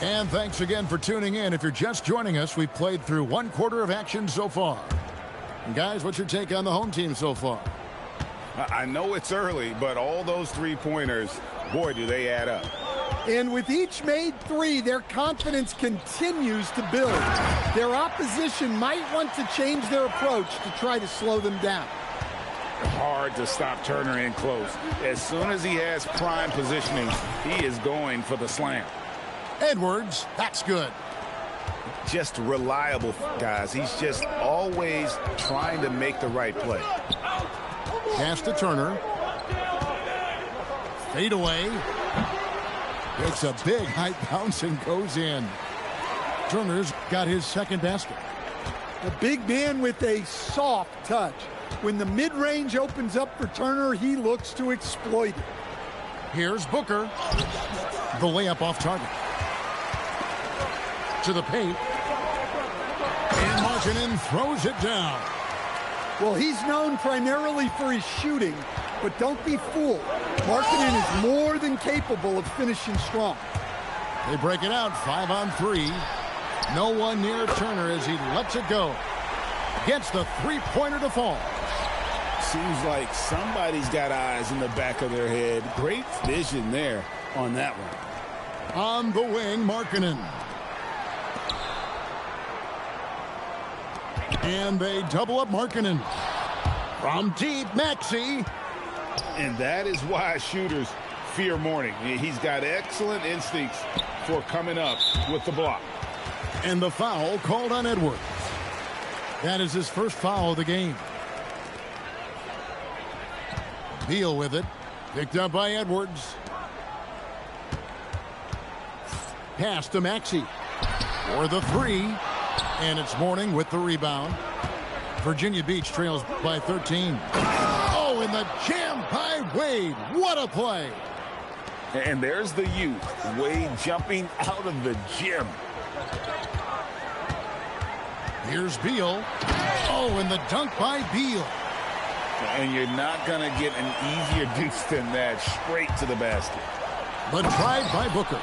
And thanks again for tuning in. If you're just joining us, we've played through one quarter of action so far. And guys, what's your take on the home team so far? I know it's early, but all those three-pointers, boy, do they add up. And with each made 3, their confidence continues to build. Their opposition might want to change their approach to try to slow them down. Hard to stop Turner in close. As soon as he has prime positioning, he is going for the slam. Edwards, that's good. Just reliable, guys. He's just always trying to make the right play. Pass to Turner. Fade away. It's a big high bounce and goes in. Turner's got his second basket. A big man with a soft touch. When the mid-range opens up for Turner, he looks to exploit it. Here's Booker. The layup off target. To the paint. And Markkanen throws it down. Well, he's known primarily for his shooting, but don't be fooled. Markkanen is more than capable of finishing strong. They break it out 5 on 3. No one near Turner as he lets it go. Gets the three-pointer to fall. Seems like somebody's got eyes in the back of their head. Great vision there on that one. On the wing, Markkanen. And they double up Markkanen. From deep, Maxey. And that is why shooters fear Mourning. He's got excellent instincts for coming up with the block. And the foul called on Edwards. That is his first foul of the game. Beal with it. Picked up by Edwards. Pass to Maxey. For the 3. And it's Mourning with the rebound. Virginia Beach trails by 13. Oh, and the jam by Wade. What a play. And there's the youth, Wade jumping out of the gym. Here's Beal. Oh, and the dunk by Beal. And you're not going to get an easier deuce than that, straight to the basket. The drive by Booker.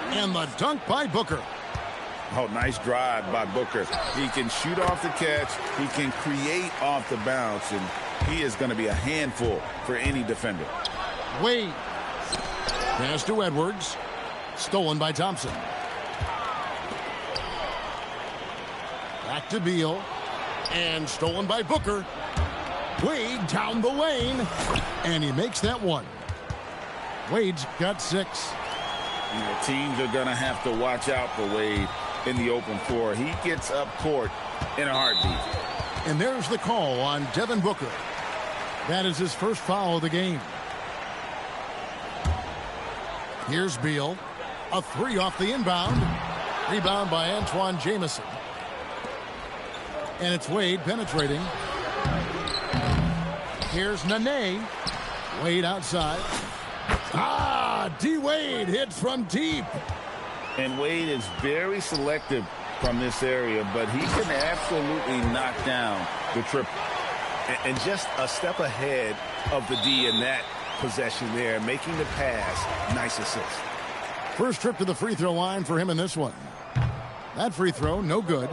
And the dunk by Booker. Oh, nice drive by Booker. He can shoot off the catch. He can create off the bounce. And he is going to be a handful for any defender. Wade. Pass to Edwards. Stolen by Thompson. Back to Beal. And stolen by Booker. Wade down the lane. And he makes that one. Wade's got 6. You know, teams are going to have to watch out for Wade in the open floor. He gets up court in a heartbeat. And there's the call on Devin Booker. That is his first foul of the game. Here's Beal. A 3 off the inbound. Rebound by Antoine Jamison. And it's Wade penetrating. Here's Nene. Wade outside. D-Wade hits from deep. And Wade is very selective from this area, but he can absolutely knock down the triple. And just a step ahead of the D in that possession there, making the pass. Nice assist. First trip to the free throw line for him in this one. That free throw, no good.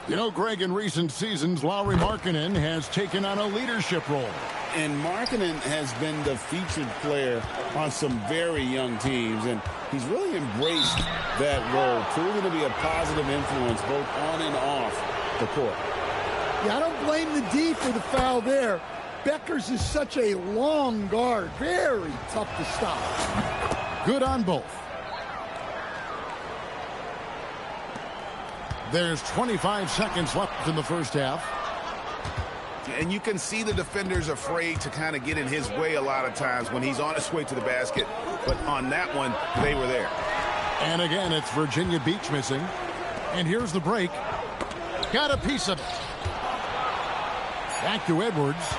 You know, Greg, in recent seasons, Lauri Markkanen has taken on a leadership role. And Markkanen has been the featured player on some very young teams, and he's really embraced that role, proving to be a positive influence both on and off the court. Yeah, I don't blame the D for the foul there. Beckers is such a long guard. Very tough to stop. Good on both. There's 25 seconds left in the first half. And you can see the defenders afraid to kind of get in his way a lot of times when he's on his way to the basket. But on that one, they were there. And again, it's Virginia Beach missing. And here's the break. Got a piece of it. Back to Edwards.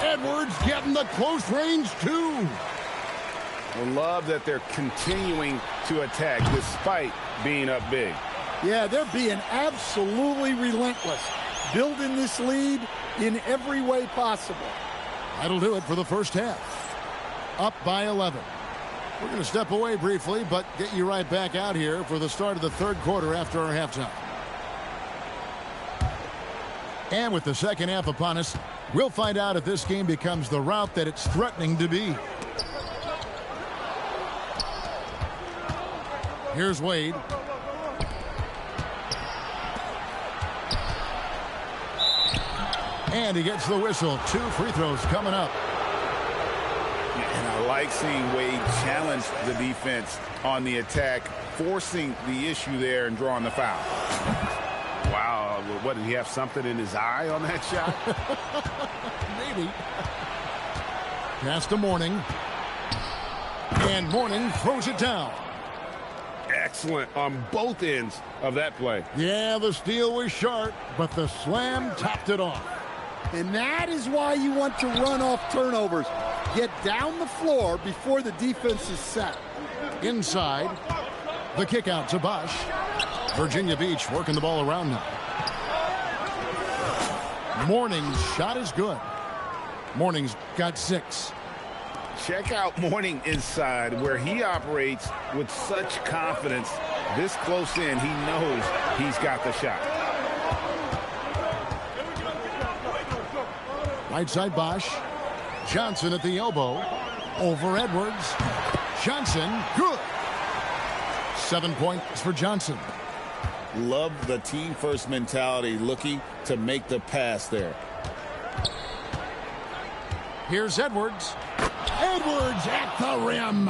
Edwards getting the close range, too. I love that they're continuing to attack despite being up big. Yeah, they're being absolutely relentless, building this lead in every way possible. That'll do it for the first half. Up by 11. We're going to step away briefly, but get you right back out here for the start of the third quarter after our halftime. And with the second half upon us, we'll find out if this game becomes the rout that it's threatening to be. Here's Wade. And he gets the whistle. 2 free throws coming up. And I like seeing Wade challenge the defense on the attack, forcing the issue there and drawing the foul. Wow, what, did he have something in his eye on that shot? Maybe. Pass to Mourning. And Mourning throws it down. Excellent on both ends of that play. Yeah, the steal was sharp, but the slam topped it off. And that is why you want to run off turnovers. Get down the floor before the defense is set. Inside, the kick out to Bosch. Virginia Beach working the ball around now. Mourning's shot is good. Mourning's got 6. Check out Mourning inside, where he operates with such confidence. This close in, he knows he's got the shot. Right side Bosch. Johnson at the elbow. Over Edwards. Johnson, good. 7 points for Johnson. Love the team first mentality, looking to make the pass there. Here's Edwards. Edwards at the rim.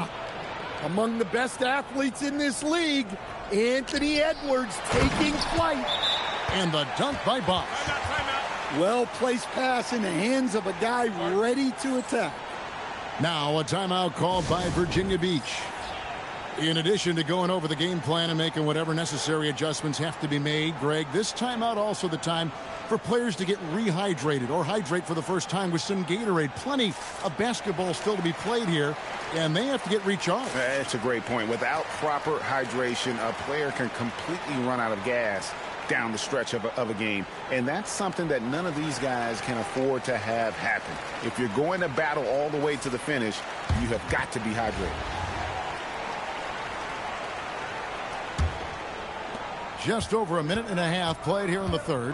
Among the best athletes in this league, Anthony Edwards taking flight. And the dunk by Bosch. Well-placed pass in the hands of a guy ready to attack. Now a timeout called by Virginia Beach. In addition to going over the game plan and making whatever necessary adjustments have to be made, Greg, this timeout also the time for players to get rehydrated or hydrate for the first time with some Gatorade. Plenty of basketball still to be played here, and they have to get recharged. That's a great point. Without proper hydration, a player can completely run out of gas down the stretch of a game. And that's something that none of these guys can afford to have happen. If you're going to battle all the way to the finish, you have got to be hydrated. Just over a minute and a half played here in the third.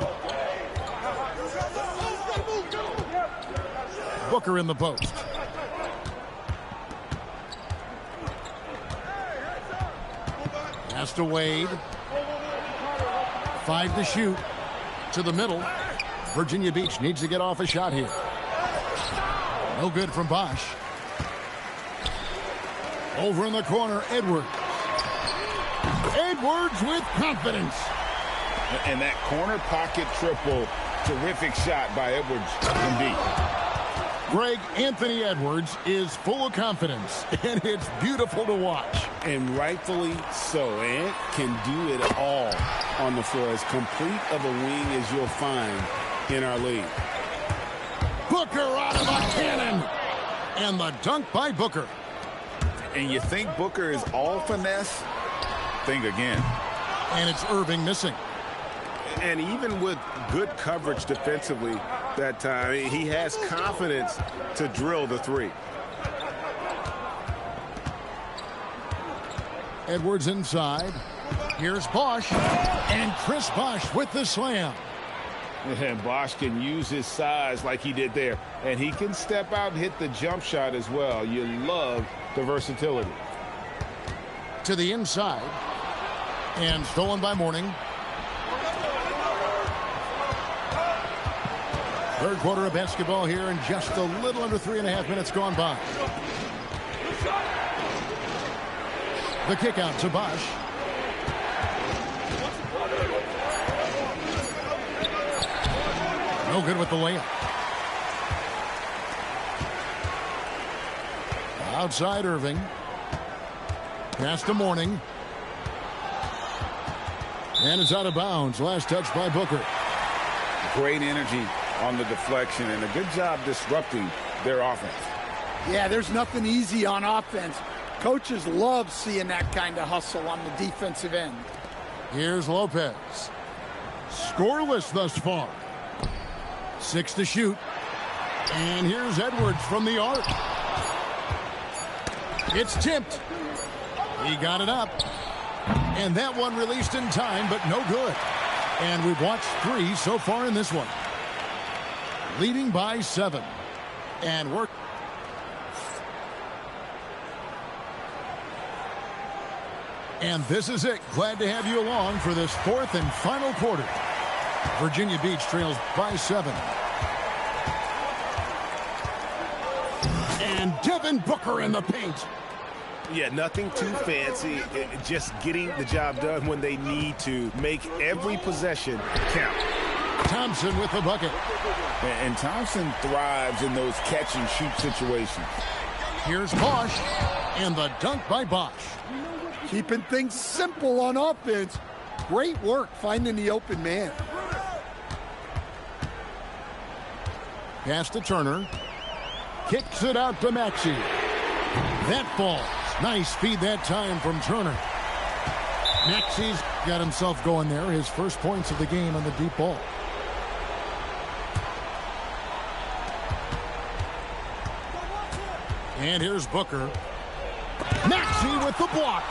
Booker in the post. Pass to Wade. 5 to shoot. To the middle. Virginia Beach needs to get off a shot here. No good from Bosch. Over in the corner, Edwards. Edwards with confidence. And that corner pocket triple, terrific shot by Edwards indeed. Greg, Anthony Edwards is full of confidence, and it's beautiful to watch. And rightfully so. Ant can do it all on the floor. As complete of a wing as you'll find in our league. Booker out of a cannon. And the dunk by Booker. And you think Booker is all finesse? Think again. And it's Irving missing. And even with good coverage defensively that time, he has confidence to drill the three. Edwards inside. Here's Bosch. And Chris Bosch with the slam. And Bosch can use his size like he did there. And he can step out and hit the jump shot as well. You love the versatility. To the inside. And stolen by Mourning. Third quarter of basketball here, and just a little under 3.5 minutes gone by. The kick out to Bosch. No good with the layup. Outside Irving. Pass to Mourning. And it's out of bounds. Last touch by Booker. Great energy on the deflection and a good job disrupting their offense. Yeah, there's nothing easy on offense. Coaches love seeing that kind of hustle on the defensive end. Here's Lopez. Scoreless thus far. 6 to shoot. And here's Edwards from the arc. It's tipped. He got it up. And that one released in time, but no good. And we've watched 3 so far in this one. Leading by 7. And we're... And this is it. Glad to have you along for this 4th and final quarter. Virginia Beach trails by 7. And Devin Booker in the paint. Yeah, nothing too fancy. Just getting the job done when they need to. Make every possession count. Thompson with the bucket. And Thompson thrives in those catch-and-shoot situations. Here's Bosch. And the dunk by Bosch. Keeping things simple on offense. Great work finding the open man. Pass to Turner. Kicks it out to Maxey. That falls. Nice feed that time from Turner. Maxey's got himself going there. His first points of the game on the deep ball. And here's Booker. Maxey with the block.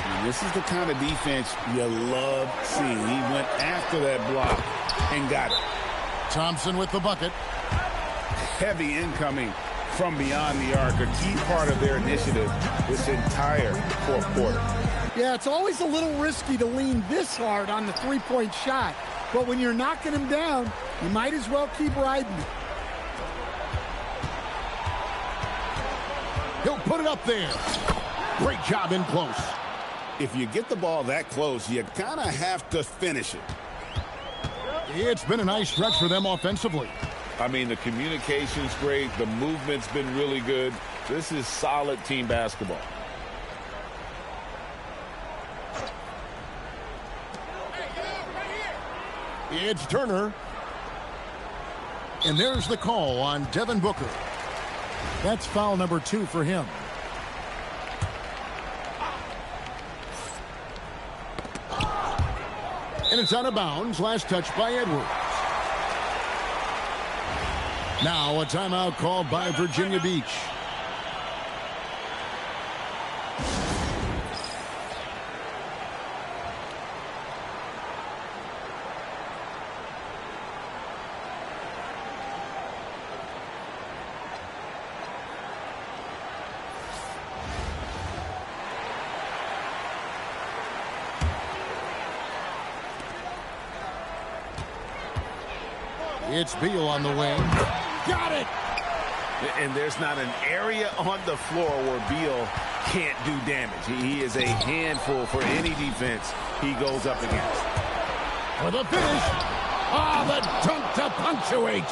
And this is the kind of defense you love seeing. He went after that block and got it. Thompson with the bucket. Heavy incoming from beyond the arc, a key part of their initiative this entire fourth quarter. Yeah, it's always a little risky to lean this hard on the three-point shot, but when you're knocking him down, you might as well keep riding it. He'll put it up there. Great job in close. If you get the ball that close, you kind of have to finish it. It's been a nice stretch for them offensively. I mean, the communication's great. The movement's been really good. This is solid team basketball. It's Turner. And there's the call on Devin Booker. That's foul number 2 for him. And it's out of bounds. Last touch by Edwards. Now a timeout called by Virginia Beach. It's Beal on the wing. Got it! And there's not an area on the floor where Beal can't do damage. He is a handful for any defense he goes up against. For the finish. Ah, the dunk to punctuate.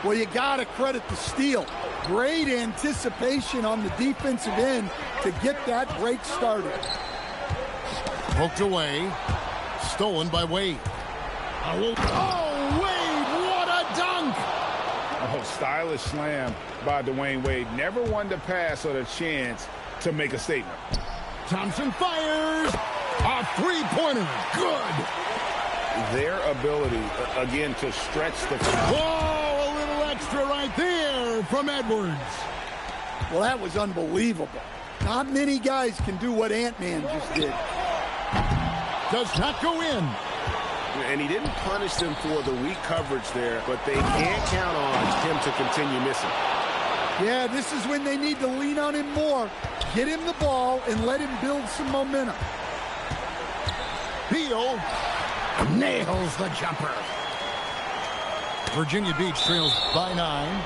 Well, you got to credit the steal. Great anticipation on the defensive end to get that break started. Poked away. Stolen by Wade. Oh, Wade, what a dunk! Oh, stylish slam by Dwayne Wade. Never one to pass or a chance to make a statement. Thompson fires. A three-pointer. Good. Their ability, again, to stretch the... Oh, a little extra right there from Edwards. Well, that was unbelievable. Not many guys can do what Ant-Man just did. Does not go in. And he didn't punish them for the weak coverage there, but they can't count on him to continue missing. Yeah, this is when they need to lean on him more. Get him the ball and let him build some momentum. Beal nails the jumper. Virginia Beach trails by 9.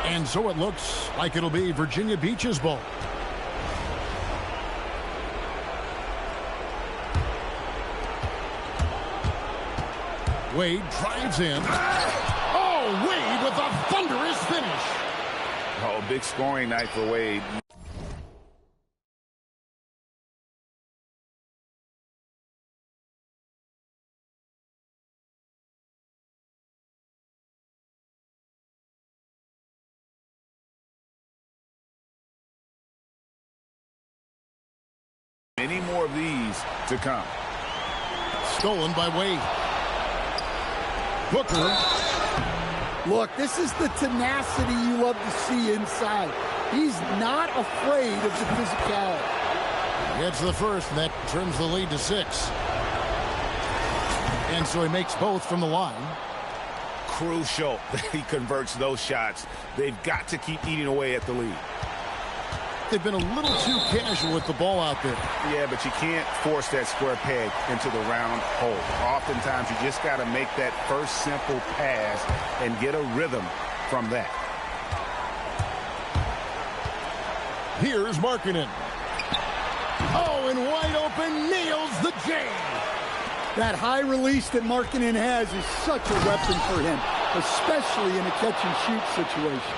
And so it looks like it'll be Virginia Beach's ball. Wade drives in. Oh, Wade with a thunderous finish. Oh, big scoring night for Wade. Many more of these to come. Stolen by Wade. Booker. Look, this is the tenacity you love to see inside. He's not afraid of the physicality. Gets the first, and that turns the lead to 6. And so he makes both from the line. Crucial that he converts those shots. They've got to keep eating away at the lead. They've been a little too casual with the ball out there. Yeah, but you can't force that square peg into the round hole. Oftentimes, you just got to make that first simple pass and get a rhythm from that. Here's Markkanen. Oh, and wide open, nails the J. That high release that Markkanen has is such a weapon for him, especially in a catch-and-shoot situation.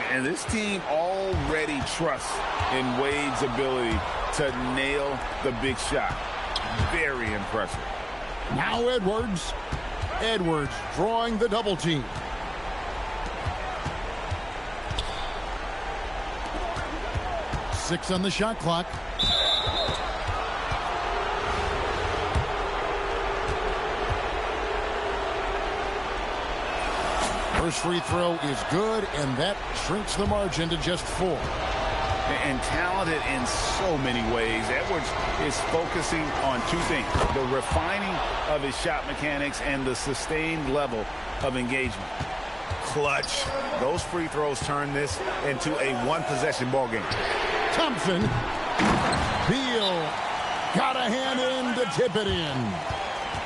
And this team already trusts in Wade's ability to nail the big shot. Very impressive. Now Edwards. Edwards drawing the double team. Six on the shot clock. First free throw is good, and that shrinks the margin to just 4. And talented in so many ways. Edwards is focusing on 2 things: the refining of his shot mechanics and the sustained level of engagement. Clutch. Those free throws turn this into a one-possession ball game. Thompson. Beal got a hand in to tip it in.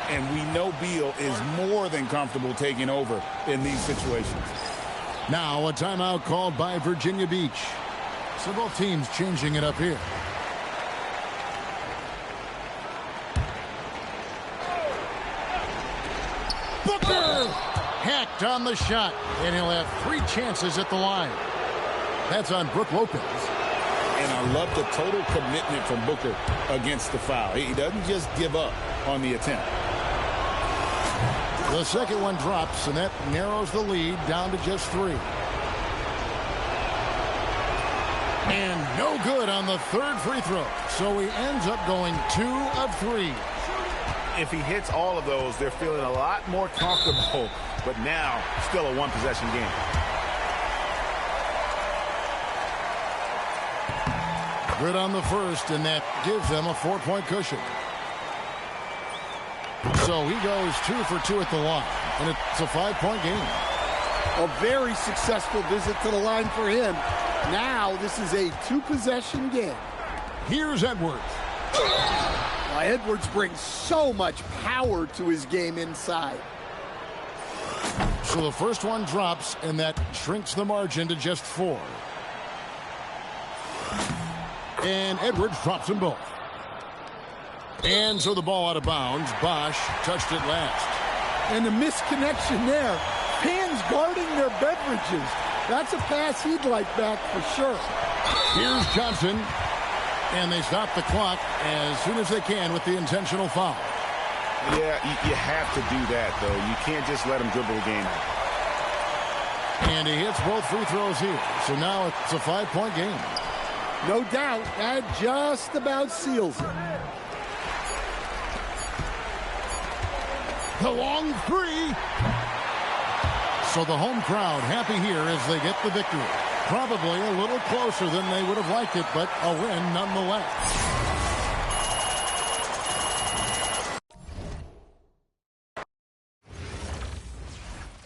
And we know Beal is more than comfortable taking over in these situations. Now a timeout called by Virginia Beach. So both teams changing it up here. Booker! Hacked on the shot, and he'll have 3 chances at the line. That's on Brook Lopez. And I love the total commitment from Booker against the foul. He doesn't just give up on the attempt. The second one drops, and that narrows the lead down to just 3. And no good on the third free throw. So he ends up going 2 of 3. If he hits all of those, they're feeling a lot more comfortable. But now, still a one-possession game. Good on the first, and that gives them a 4-point cushion. So he goes 2 for 2 at the line, and it's a 5-point game. A very successful visit to the line for him. Now this is a 2-possession game. Here's Edwards. Now, Edwards brings so much power to his game inside. So the first one drops, and that shrinks the margin to just 4. And Edwards drops them both. And so the ball out of bounds. Bosch touched it last. And the misconnection there. Fans guarding their beverages. That's a pass he'd like back for sure. Here's Johnson. And they stop the clock as soon as they can with the intentional foul. Yeah, you have to do that, though. You can't just let him dribble the game out. And he hits both free throws here. So now it's a 5-point game. No doubt, that just about seals it. The long 3. So the home crowd happy here as they get the victory. Probably a little closer than they would have liked it, but a win nonetheless.